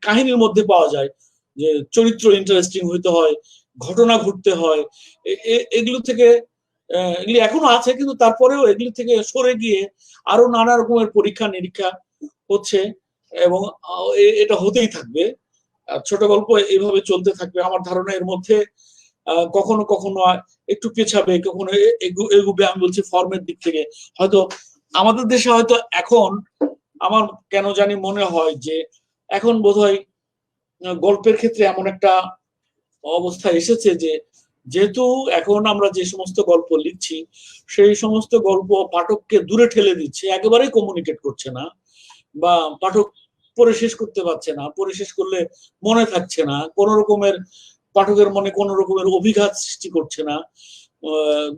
C: কাহিনীর মধ্যে পাওয়া যায়, যে চরিত্র ইন্টারেস্টিং হইতে হয়, ঘটনা ঘটতে হয়, এগুলো থেকে এগুলি এখনো আছে, কিন্তু তারপরেও এগুলি থেকে সরে গিয়ে আরো নানা রকমের পরীক্ষা নিরীক্ষা হচ্ছে এবং এটা হতেই থাকবে। ছোট গল্প এইভাবে চলতে থাকবে। আমার ধারণা এর মধ্যে কখনো কখনো একটু পেছাবে, কখনো এগুবে। আমি বলছি ফর্মের দিক থেকে হয়তো আমাদের দেশে হয়তো এখন আমার কেন জানি মনে হয় যে এখন বোধহয় গল্পের ক্ষেত্রে এমন একটা অবস্থা এসেছে যে যেহেতু এখন আমরা যে সমস্ত গল্প লিখছি সেই সমস্ত গল্প পাঠককে দূরে ঠেলে দিচ্ছে, একেবারেই কমিউনিকেট করছে না, বা পাঠক পড়ে শেষ করতে পারছে না, পড়ে শেষ করলে মনে থাকছে না, কোন রকমের পাঠকের মনে কোন রকমের অভিঘাত সৃষ্টি করছে না,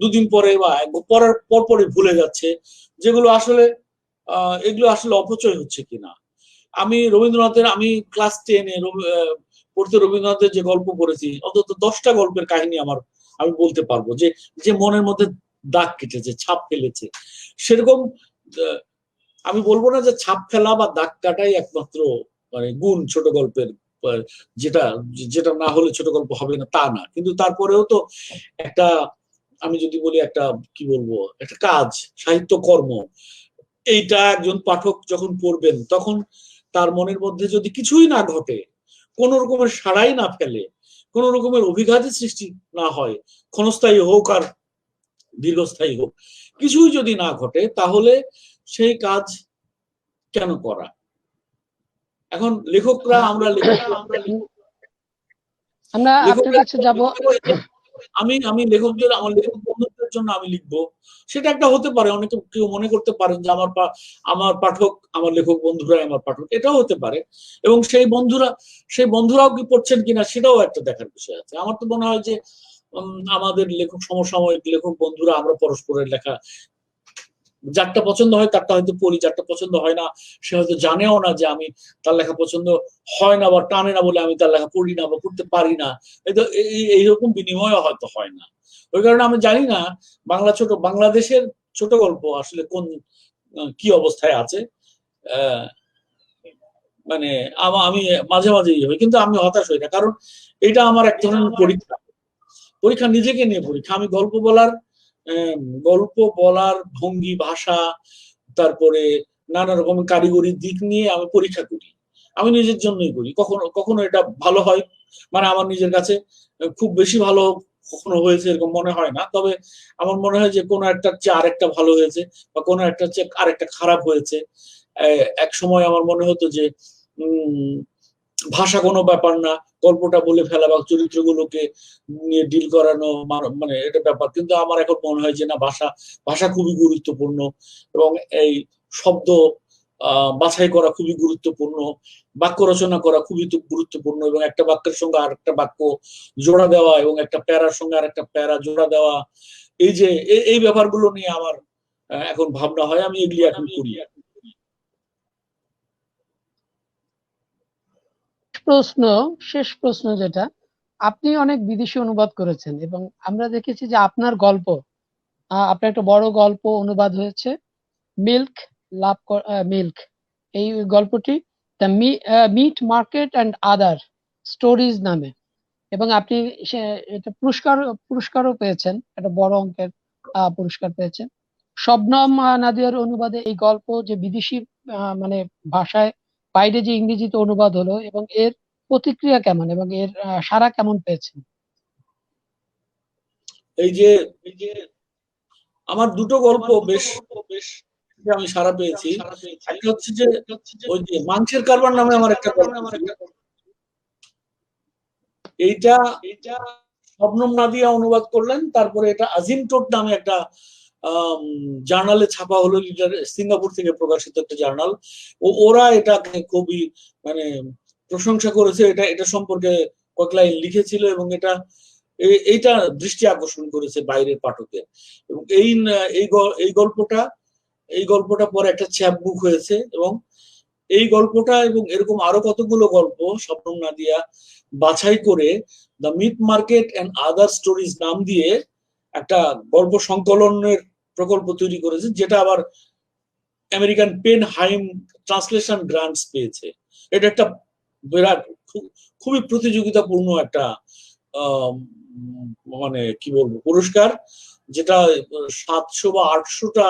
C: দুদিন পরে বা পড়ার পরপরই ভুলে যাচ্ছে, যেগুলো আসলে এগুলো আসলে অপচয় হচ্ছে কিনা। আমি রবীন্দ্রনাথের, আমি ক্লাস 10-এ পড়তে রবীন্দ্রনাথের যে গল্প পড়েছি অন্তত 10টা গল্পের কাহিনী আমি বলতে পারবো যে যে মনের মধ্যে দাগ কেটেছে, ছাপ ফেলেছে। সেরকম আমি বলবো না যে ছাপ ফেলা বা দাগ কাটাই একমাত্র মানে গুণ ছোট গল্পের, যেটা যেটা না হলে ছোট গল্প হবে না তা না, কিন্তু তারপরেও তো একটা, আমি যদি বলি একটা কি বলবো, একটা কাজ, সাহিত্য কর্ম। এইটা একজন পাঠক যখন পড়বেন তখন তার মনের মধ্যে যদি কিছুই না ঘটে, কোন রকমের সাড়াই না ফেলে, কোন রকমের অভিঘাতের সৃষ্টি না হয়, ক্ষণস্থায়ী হোক আর দীর্ঘস্থায়ী হোক, কিছুই যদি না ঘটে, তাহলে সেই কাজ কেন করা? এখন লেখকরা, আমরা
B: আপনার কাছে যাব।
C: আমি লেখকদের, আমার লেখক বন্ধুদের জন্য আমি লিখবো, সেটা একটা হতে পারে। অনেকে কেউ মনে করতে পারেন যে আমার পাঠক, আমার লেখক বন্ধুরা আমার পাঠক, এটাও হতে পারে। এবং সেই বন্ধুরাও কি পড়ছেন কিনা সেটাও একটা দেখার বিষয় আছে। আমার তো মনে হয় যে আমাদের লেখক, সমসাময়িক লেখক বন্ধুরা আমরা পরস্পরের লেখা যারটা পছন্দ হয় তারটা হয়তো পড়ি, যারটা পছন্দ হয় না সে হয়তো জানেও না যে আমি তার লেখা পছন্দ হয় না বা টানে না বলে আমি তার লেখা পড়ি না বা পড়তে পারি না। এইরকম বিনিময় হয়তো হয় না। ওই কারণে আমি জানি না বাংলাদেশের ছোট গল্প আসলে কোন কি অবস্থায় আছে। মানে আমি মাঝে মাঝে হই, কিন্তু আমি হতাশ হই না, কারণ এটা আমার এক ধরনের পরীক্ষা, নিজেকে নিয়ে পরীক্ষা। আমি গল্প বলার ভঙ্গি, ভাষা, তারপরে নানা রকম কারিগরি দিক নিয়ে আমি পরীক্ষা করি। আমি নিজের জন্যই করি। কখনো কখনো এটা ভালো হয়, মানে আমার নিজের কাছে খুব বেশি ভালো কখনো হয়েছে এরকম মনে হয় না। তবে আমার মনে হয় যে কোনো একটা চেয়ে আরেকটা ভালো হয়েছে, বা কোনো একটা চেয়ে আরেকটা খারাপ হয়েছে। এক সময় আমার মনে হতো যে ভাষা কোনো ব্যাপার না, গল্পটা বলে ফেলা বা চরিত্রগুলোকে নিয়ে ডিল করানো মানে এটা ব্যাপার। কিন্তু আমার এখন মনে হয় যে না, ভাষা খুবই গুরুত্বপূর্ণ, এবং এই শব্দ বাছাই করা খুবই গুরুত্বপূর্ণ, বাক্য রচনা করা খুবই গুরুত্বপূর্ণ, এবং একটা বাক্যের সঙ্গে আরেকটা বাক্য জোড়া দেওয়া, এবং একটা প্যারার সঙ্গে আরেকটা প্যারা জোড়া দেওয়া, এই যে এই ব্যাপারগুলো নিয়ে আমার এখন ভাবনা হয়। আমি এগুলি এখন করি।
B: শেষ প্রশ্ন যেটা, আপনি অনেক বিদেশি অনুবাদ করেছেন এবং আমরা দেখেছি যে আপনার গল্প, আপনার একটা বড় গল্প অনুবাদ হয়েছে, মিল্ক মিল্ক, এই গল্পটি the meat market and other stories নামে, এবং আপনি এটা পুরস্কারও পেয়েছেন, একটা বড় অঙ্কের পুরস্কার পেয়েছেন। শবনম নাদিয়ার অনুবাদে এই গল্প যে বিদেশি মানে ভাষায় বাইরে যে ইংরেজিতে অনুবাদ হলো, এবং এর প্রতিক্রিয়া কেমন এবং এর সাড়া কেমন পেয়েছেন?
C: এই যে আমার দুটো গল্প বেশ আমি সাড়া পেয়েছি। একটা হচ্ছে যে ওই যে মাংসের কারবার নামে আমার একটা গল্প ছিল, এইটা শবনম নাদিয়া অনুবাদ করলেন, তারপরে এটা আজিমটোট নামে একটা জার্নালে ছাপা হলো, সিঙ্গাপুর থেকে প্রকাশিত একটা জার্নাল। ওরা এটাকে খুবই মানে প্রশংসা করেছে, এটা সম্পর্কে কয়েক লাইন লিখেছিল, এবং এইটা দৃষ্টি আকর্ষণ করেছে বাইরের পাঠকের। এবং এই গল্পটা পরে একটা চ্যাপ বুক হয়েছে, এবং এই গল্পটা এবং এরকম আরো কতগুলো গল্প শবনম নাদিয়া বাছাই করে the meat market and other stories নাম দিয়ে একটা গল্প সংকলনের প্রকল্প তৈরি করেছে, যেটা আবার American PEN Heim translation grants পেয়েছে। এটা একটা বিরাট খুবই প্রতিযোগিতাপূর্ণ একটা মানে কি বলবো পুরস্কার, যেটা 700 বা 800টা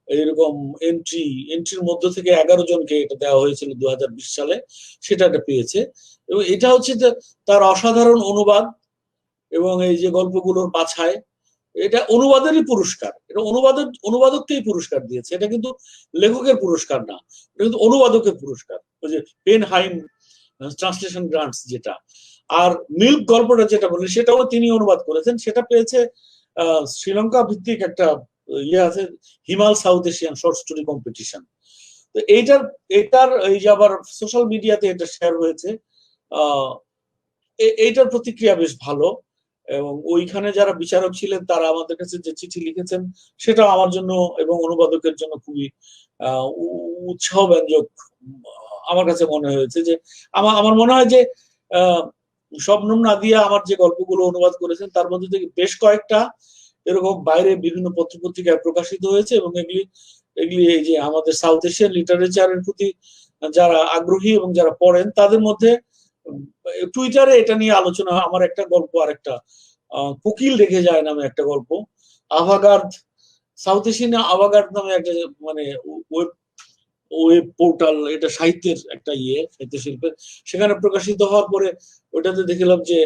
C: এরকম এন্ট্রির মধ্য থেকে 11 জনকে এটা দেওয়া হয়েছিল 2020 সালে, সেটা এটা পেয়েছে। এবং এটা হচ্ছে যে তার অসাধারণ অনুবাদ এবং এই যে গল্পগুলোর বাছাই, এটা অনুবাদেরই পুরস্কার, এটা অনুবাদককেই পুরস্কার দিয়েছে, এটা কিন্তু লেখকের পুরস্কার না, এটা কিন্তু অনুবাদকের পুরস্কার, ওই যে পেন হাইম ট্রান্সলেশন গ্রান্টস যেটা। আর মিল্ক গল্পটা যেটা বললেন সেটাও তিনি অনুবাদ করেছেন, সেটা পেয়েছে শ্রীলঙ্কা ভিত্তিক একটা ইয়ে আছে, Himal South Asian short story competition. তো এটার এই যে আবার সোশ্যাল মিডিয়াতে এটা শেয়ার হয়েছে, এইটার প্রতিক্রিয়া বেশ ভালো। এবং ওইখানে যারা বিচারক ছিলেন তারা আমাদের কাছে যে চিঠি লিখেছেন সেটা আমার জন্য এবং অনুবাদকের জন্য খুবই উৎসাহ ব্যঞ্জক আমার কাছে মনে হয়েছে। যে আমার মনে হয় যে শবনম নাদিয়া আমার যে গল্পগুলো অনুবাদ করেছেন তার মধ্যে থেকে বেশ কয়েকটা এরকম বাইরে বিভিন্ন পত্রপত্রিকায় প্রকাশিত হয়েছে, এবং এগুলি এই যে আমাদের সাউথ এশিয়ান লিটারেচারের প্রতি যারা আগ্রহী এবং যারা পড়েন তাদের মধ্যে টুইটারে এটা নিয়ে আলোচনা। আমার একটা গল্প, আর একটা কোকিল রেখে যায় নামে একটা গল্প, আভাগার্দ সাউথ এশিয়ান আভাগার্দ নামে একটা মানে ওয়েব পোর্টাল, এটা সাহিত্যের একটা সাহিত্য শিল্পের, সেখানে প্রকাশিত হওয়ার পরে ওটাতে দেখলাম যে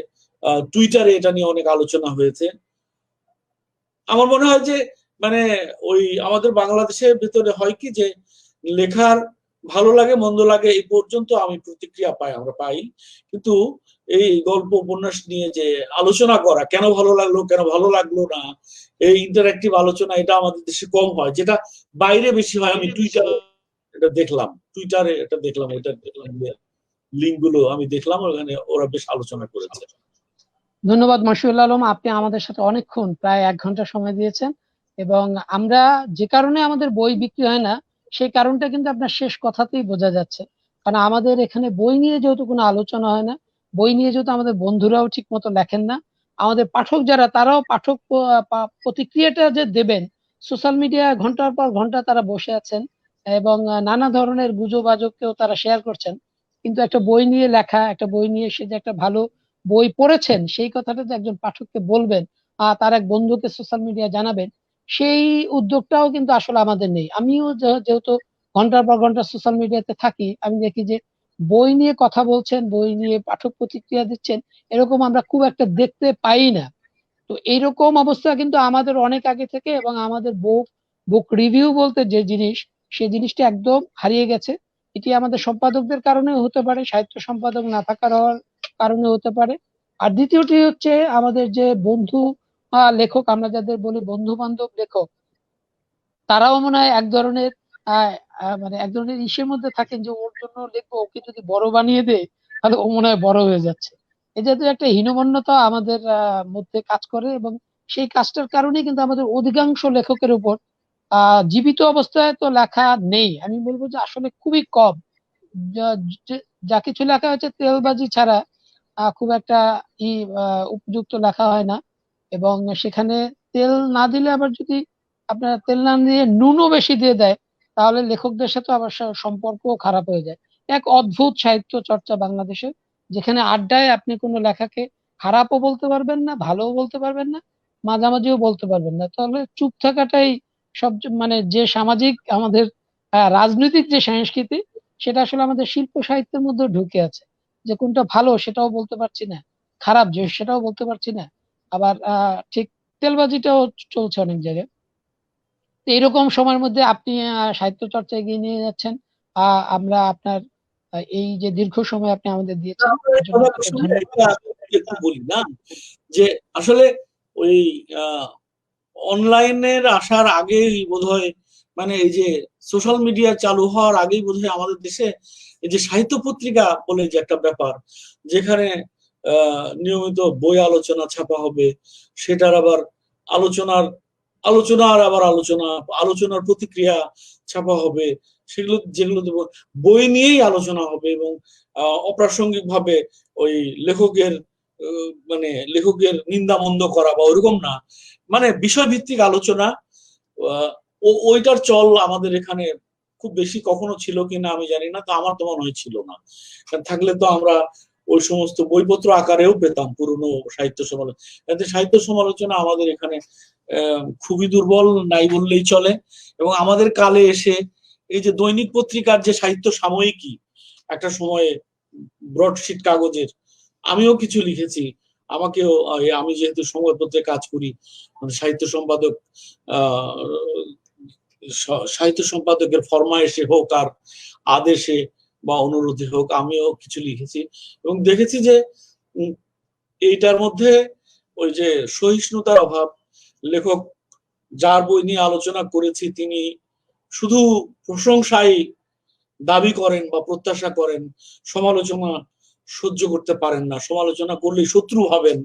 C: টুইটারে এটা নিয়ে অনেক আলোচনা হয়েছে। আমার মনে হয় যে মানে ওই আমাদের বাংলাদেশের ভেতরে হয় কি যে লেখার ভালো লাগে মন্দ লাগে এই পর্যন্ত আমি প্রতিক্রিয়া আমরা পাই, কিন্তু এই গল্প উপন্যাস নিয়ে যে আলোচনা করা, কেন ভালো লাগলো কেন ভালো লাগলো না, এই ইন্টারঅ্যাক্টিভ আলোচনা, এটা আমাদের দেশে কম হয়, যেটা বাইরে বেশি হয়। আমি টুইটারে এটা দেখলাম, ওইটা দেখলাম, লিঙ্ক গুলো আমি দেখলাম, ওখানে ওরা বেশ আলোচনা করেছে।
B: ধন্যবাদ মশিউল আলম, আপনি আমাদের সাথে অনেকক্ষণ প্রায় 1 ঘন্টা সময় দিয়েছেন, এবং আমরা যে কারণে আমাদের বই বিক্রি হয় না সেই কারণটা কিন্তু আপনার শেষ কথাতেই বোঝা যাচ্ছে। কারণ আমাদের এখানে বই নিয়ে যেহেতু কোনো আলোচনা হয় না, বই নিয়ে যেহেতু আমাদের বন্ধুরাও ঠিক মতো লেখেন না, আমাদের পাঠক যারা তারাও পাঠক প্রতিক্রিয়াটা যে দেবেন, সোশ্যাল মিডিয়ায় ঘন্টার পর ঘন্টা তারা বসে আছেন এবং নানা ধরনের গুজব আজবকেও তারা শেয়ার করছেন, কিন্তু একটা বই নিয়ে লেখা, একটা বই নিয়ে সে যে একটা ভালো বই পড়েছেন সেই কথাটা যে একজন পাঠককে বলবেন, তার এক বন্ধুকে সোশ্যাল মিডিয়া জানাবেন, সেই উদ্যোগটাও কিন্তু আসলে আমাদের নেই। আমিও যেহেতু ঘন্টার পর ঘন্টা সোশ্যাল মিডিয়াতে থাকি, আমি দেখি যে বই নিয়ে কথা বলছেন, বই নিয়ে পাঠক প্রতিক্রিয়া দিচ্ছেন, এরকম আমরা খুব একটা দেখতে পাই না। তো এইরকম অবস্থা কিন্তু আমাদের অনেক আগে থেকে, এবং আমাদের বুক রিভিউ বলতে যে জিনিস, সেই জিনিসটা একদম হারিয়ে গেছে। এটি আমাদের সম্পাদকদের কারণে হতে পারে, সাহিত্য সম্পাদক না থাকার কারণে হতে পারে। আর দ্বিতীয়টি হচ্ছে আমাদের যে বন্ধু লেখক, আমরা যাদের বলি বন্ধু বান্ধব লেখক, তারাও মনে হয় এক ধরনের মানে এক ধরনের ইসের মধ্যে থাকেন যে ওর জন্য লিখবো, ওকে যদি বড় বানিয়ে দেয় তাহলে ও মনে হয় বড় হয়ে যাচ্ছে। এই জাতীয় একটা হীনমন্যতা আমাদের মধ্যে কাজ করে, এবং সেই কাজটার কারণেই কিন্তু আমাদের অধিকাংশ লেখকের উপর জীবিত অবস্থায় তো লেখা নেই, আমি বলবো যে আসলে খুবই কম। যা কিছু লেখা হচ্ছে তেলবাজি ছাড়া খুব একটা ই উপযুক্ত লেখা হয় না। এবং সেখানে তেল না দিলে, আবার যদি আপনার তেল না দিয়ে নুনও বেশি দিয়ে দেয়, তাহলে লেখকদের সাথে আবার সম্পর্কও খারাপ হয়ে যায়। এক অদ্ভুত সাহিত্য চর্চা বাংলাদেশের, যেখানে আড্ডায় আপনি কোনো লেখাকে খারাপও বলতে পারবেন না, ভালোও বলতে পারবেন না, মাঝামাঝিও বলতে পারবেন না। তাহলে চুপ থাকাটাই সব, মানে যে সামাজিক আমাদের রাজনৈতিক যে সংস্কৃতি, সেটা আসলে আমাদের শিল্প সাহিত্যের মধ্যে ঢুকে আছে, যে কোনটা ভালো সেটাও বলতে পারছি না, খারাপ যে সেটাও বলতে পারছি না। আবার ঠিক তেলবাজিটাও চলছে অনেক জায়গায়। তো এরকম সময়ের মধ্যে আপনি সাহিত্য চর্চা এগিয়ে নিয়ে যাচ্ছেন। আমরা আপনার এই যে দীর্ঘ সময় আপনি আমাদের দিয়েছেন এর জন্য আপনাকে ধন্যবাদ।
C: একটু বলি না যে আসলে ওই অনলাইনের আসার আগেই বোধহয়, মানে এই যে সোশ্যাল মিডিয়া চালু হওয়ার আগেই বোধহয় আমাদের দেশে এই যে সাহিত্য পত্রিকা বলে যে একটা ব্যাপার, যেখানে নিয়মিত বই আলোচনা ছাপা হবে, সেটার আবার আলোচনার আলোচনার আবার আলোচনা, আলোচনার প্রতিক্রিয়া ছাপা হবে, সেগুলো যেগুলো বই নিয়েই আলোচনা হবে এবং অপ্রাসঙ্গিক ভাবে ওই লেখকের মানে লেখকের নিন্দা মন্দ করা বা ওরকম না, মানে বিষয়ভিত্তিক আলোচনা, ওইটার চল আমাদের এখানে খুব বেশি কখনো ছিল কিনা আমি জানি না, তো আমার তো মনে হয় ছিল না। থাকলে তো আমরা ওই সমস্ত বইপত্র আকারেও পেতাম পুরনো সাহিত্য সমালোচনা। সাহিত্য সমালোচনা আমাদের এখানে খুবই দুর্বল, নাই বললেই চলে। এবং আমাদের কালে এসে এই যে দৈনিক পত্রিকার যে সাহিত্য সাময়িকী, একটা সময়ে ব্রডশিট কাগজের, আমিও কিছু লিখেছি, আমাকেও, আমি যেহেতু সংবাদপত্রে কাজ করি, সাহিত্য সম্পাদক সাহিত্য সম্পাদকের ফরমায়েশে হোক আর আদেশে বা অনুরোধে হোক, আমিও কিছু লিখেছি এবং দেখেছি যে এইটার মধ্যে ওই যে সহিষ্ণুতার অভাব। লেখক যার বই নিয়ে আলোচনা করেছি তিনি শুধু প্রশংসাই দাবি করেন বা প্রত্যাশা করেন, সমালোচনা সহ্য করতে পারেন না, সমালোচনা করলে শত্রু হবেন,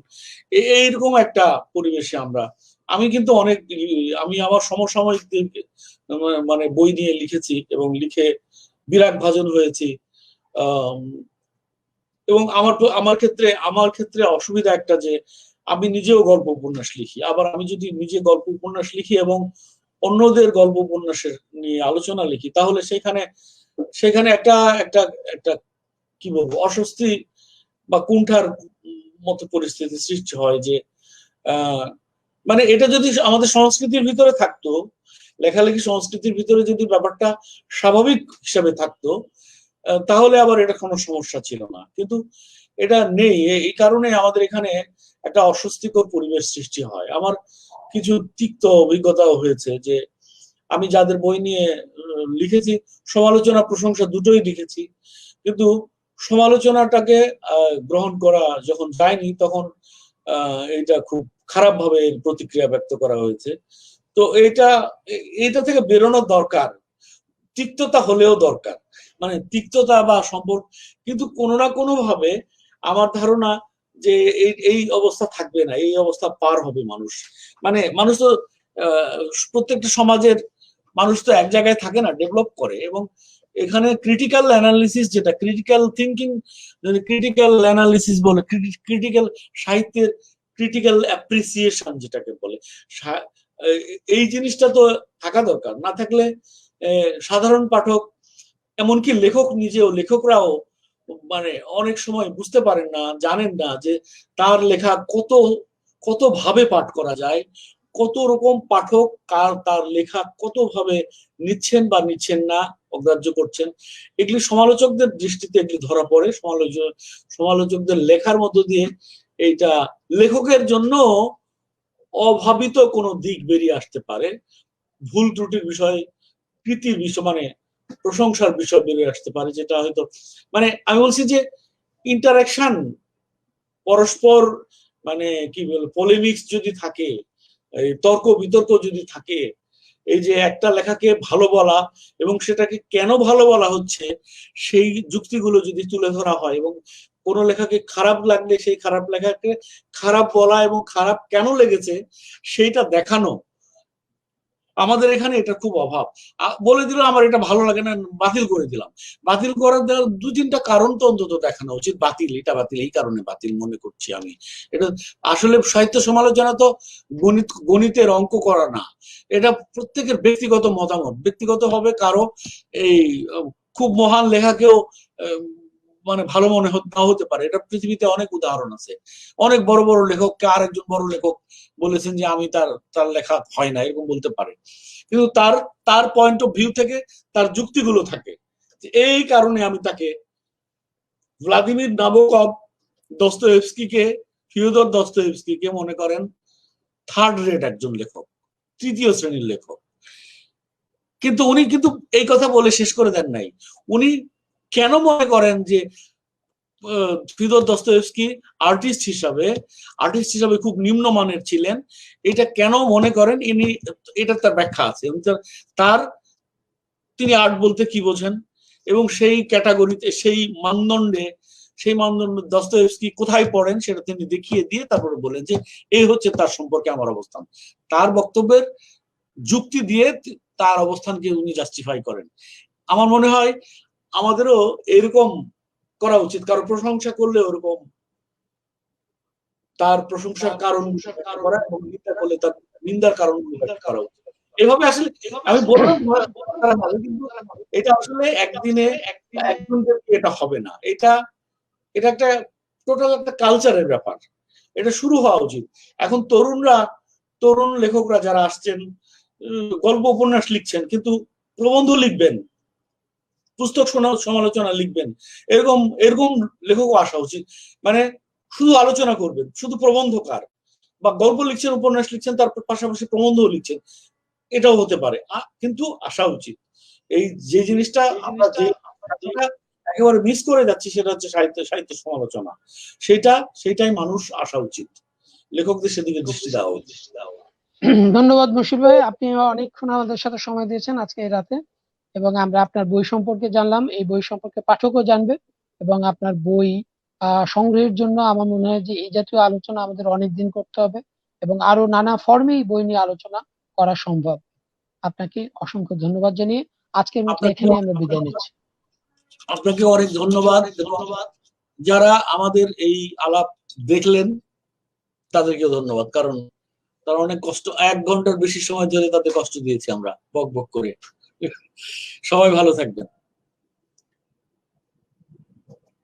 C: এইরকম একটা পরিবেশে আমি কিন্তু অনেক, আমি আমার সমসাময়িক মানে বই নিয়ে লিখেছি এবং লিখে বিরাট ভাজন হয়েছি। এবং আমার ক্ষেত্রে অসুবিধা একটা যে আমি নিজেও গল্প উপন্যাস লিখি, আবার আমি যদি নিজে গল্প উপন্যাস লিখি এবং অন্যদের গল্প উপন্যাসের নিয়ে আলোচনা লিখি, তাহলে সেখানে একটা একটা একটা কি বলবো, অস্বস্তি বা কুণ্ঠার মতো পরিস্থিতি সৃষ্টি হয় যে মানে এটা যদি আমাদের সংস্কৃতির ভিতরে থাকতো, লেখালেখি সংস্কৃতির ভিতরে যদি ব্যাপারটা স্বাভাবিক হিসাবে থাকতো, তাহলে আবার এটা কোনো সমস্যা ছিল না। কিন্তু এটা নেই, এই কারণে আমাদের এখানে একটা অস্বস্তিকর পরিবেশ সৃষ্টি হয়। আমার কিছু তিক্ত অভিজ্ঞতাও হয়েছে যে আমি যাদের বই নিয়ে লিখেছি, সমালোচনা প্রশংসা দুটোই লিখেছি, কিন্তু সমালোচনাটাকে গ্রহণ করা যখন যায়নি, তখন এটা খুব খারাপ ভাবে প্রতিক্রিয়া ব্যক্ত করা হয়েছে। তো এটা থেকে বেরোনোর দরকার, তিক্ততা হলেও দরকার, মানে তিক্ততা বা সম্পর্ক, কিন্তু কোনো না কোনো ভাবে আমার ধারণা যে এই অবস্থা থাকবে না, এই অবস্থা পার হবে মানুষ। মানে মানুষ তো প্রত্যেকটা সমাজের মানুষ তো এক জায়গায় থাকে না, ডেভেলপ করে। এবং এখানে ক্রিটিক্যাল অ্যানালিসিস, যেটা ক্রিটিক্যাল থিঙ্কিং, ক্রিটিক্যাল অ্যানালিসিস বলে, ক্রিটিক্যাল সাহিত্যের ক্রিটিক্যাল অ্যাপ্রিসিয়েশন যেটাকে বলে, এই জিনিসটা তো থাকা দরকার। না থাকলে সাধারণ পাঠক, এমনকি লেখকরাও মানে অনেক সময় বুঝতে পারেন না, জানেন না যে তার লেখা কত ভাবে পাঠ করা যায়, কত রকম পাঠক তার লেখা কত ভাবে নিচ্ছেন বা নিচ্ছেন না, অগ্রাহ্য করছেন। এগুলি সমালোচকদের দৃষ্টিতে এগুলি ধরা পড়ে, সমালোচকদের লেখার মধ্য দিয়ে এইটা লেখকের জন্য অভাবিত কোনো দিক বেরিয়ে আসতে পারে, ভুল ত্রুটির বিষয়, কৃতির বিষয়, মানে প্রশংসার বিষয় বেরিয়ে আসতে পারে, যেটা হয়তো, মানে আমি বলছি যে ইন্টারাকশন, পরস্পর মানে কি বল, পলিমিক্স যদি থাকে, এই তর্ক বিতর্ক যদি থাকে, এই যে একটা লেখাকে ভালো বলা এবং সেটাকে কেন ভালো বলা হচ্ছে সেই যুক্তিগুলো যদি তুলে ধরা হয়, এবং কোন লেখাকে খারাপ লাগলে সেই খারাপ লেখাকে খারাপ বলা এবং খারাপ কেন লেগেছে সেইটা দেখানো, আমাদের এখানে এটা খুব অভাব। বলে দিল আমার এটা ভালো লাগে না, বাতিল করে দিলাম। বাতিল করার দু তিনটা কারণ তো অন্তত দেখানো উচিত, এটা বাতিল এই কারণে বাতিল মনে করছি আমি। এটা আসলে সাহিত্য সমালোচনা তো গণিতের অঙ্ক করা না, এটা প্রত্যেকের ব্যক্তিগত মতামত। ব্যক্তিগত হবে কারো এই খুব মহান লেখাকেও মানে ভালো মনে নাও হতে পারে, এটা পৃথিবীতে অনেক উদাহরণ আছে। অনেক বড় বড় লেখককে আরেকজন বড় লেখক বলেছেন যে আমি তার লেখা হয় না, এরকম বলতে পারে, কিন্তু তার পয়েন্ট অফ ভিউ থেকে তার যুক্তিগুলো থাকে। এই কারণে আমি তাকে ভ্লাদিমির নাবোকভ দস্তয়েভস্কিকে, ফিওদর দস্তয়েভস্কিকে মনে করেন থার্ড রেট একজন লেখক, তৃতীয় শ্রেণীর লেখক। কিন্তু উনি কিন্তু এই কথা বলে শেষ করে দেন নাই। উনি কেন মনে করেন যে ফিদর দস্তয়েভস্কি আর্টিস্ট হিসাবে খুব নিম্নমানের ছিলেন, এটা কেন মনে করেন ইনি, এটা তার ব্যাখ্যা আছে। তিনি আর্ট বলতে কি বোঝেন এবং সেই ক্যাটাগরিতে, সেই মানদণ্ডে দস্তয়েভস্কি কোথায় পড়েন সেটা তিনি দেখিয়ে দিয়ে তারপরে বলেন যে এই হচ্ছে তার সম্পর্কে আমার অবস্থান। তার বক্তব্যের যুক্তি দিয়ে তার অবস্থানকে উনি জাস্টিফাই করেন। আমার মনে হয় আমাদেরও এরকম করা উচিত। কারো প্রশংসা করলে ওরকম তার প্রশংসার কারণ করা এবং নিন্দা করলে তার নিন্দার কারণ করা উচিত। এভাবে আসলে আমি বললাম, কিন্তু এটা আসলে একদিনে একজনের এটা হবে না। এটা একটা টোটাল একটা কালচারের ব্যাপার। এটা শুরু হওয়া উচিত। এখন তরুণ লেখকরা যারা আসছেন, গল্প উপন্যাস লিখছেন, কিন্তু প্রবন্ধ লিখবেন, পুস্তক সমালোচনা লিখবেন, এরকম লেখকও আসা উচিত। মানে শুধু আলোচনা করবেন, শুধু প্রবন্ধকার, বা গল্প লিখছেন, উপন্যাস লিখছেন, তার পাশাপাশি প্রবন্ধও লিখছেন, এটাও হতে পারে, কিন্তু আসা উচিত। এই যে জিনিসটা আমরা একেবারে মিস করে যাচ্ছি সেটা হচ্ছে সাহিত্য সমালোচনা। সেটাই মানুষ আসা উচিত, লেখকদের সেদিকে দৃষ্টি দেওয়া উচিত।
B: ধন্যবাদ মশির ভাই, আপনি অনেকক্ষণ আমাদের সাথে সময় দিয়েছেন আজকে এই রাতে, এবং আমরা আপনার বই সম্পর্কে জানলাম। এই বই সম্পর্কে পাঠকও জানবে, এবং আপনার বই সংগ্রহের জন্য আমার মনে হয় যে এই জাতীয় আলোচনা আমাদের অনেকদিন করতে হবে, এবং আরো নানা ফর্মেই বই নিয়ে আলোচনা করা সম্ভব। আপনাকে অসংখ্য ধন্যবাদ জানিয়ে আজকের মতো এখানে আমরা বিদায় নিচ্ছি।
C: আপনাকে অনেক ধন্যবাদ। যারা আমাদের এই আলাপ দেখলেন তাদেরকে ধন্যবাদ, কারণ তারা অনেক কষ্ট, 1 ঘন্টার বেশি সময় ধরে তাদের কষ্ট দিয়েছি আমরা বক বক করে। সবাই ভালো থাকবেন।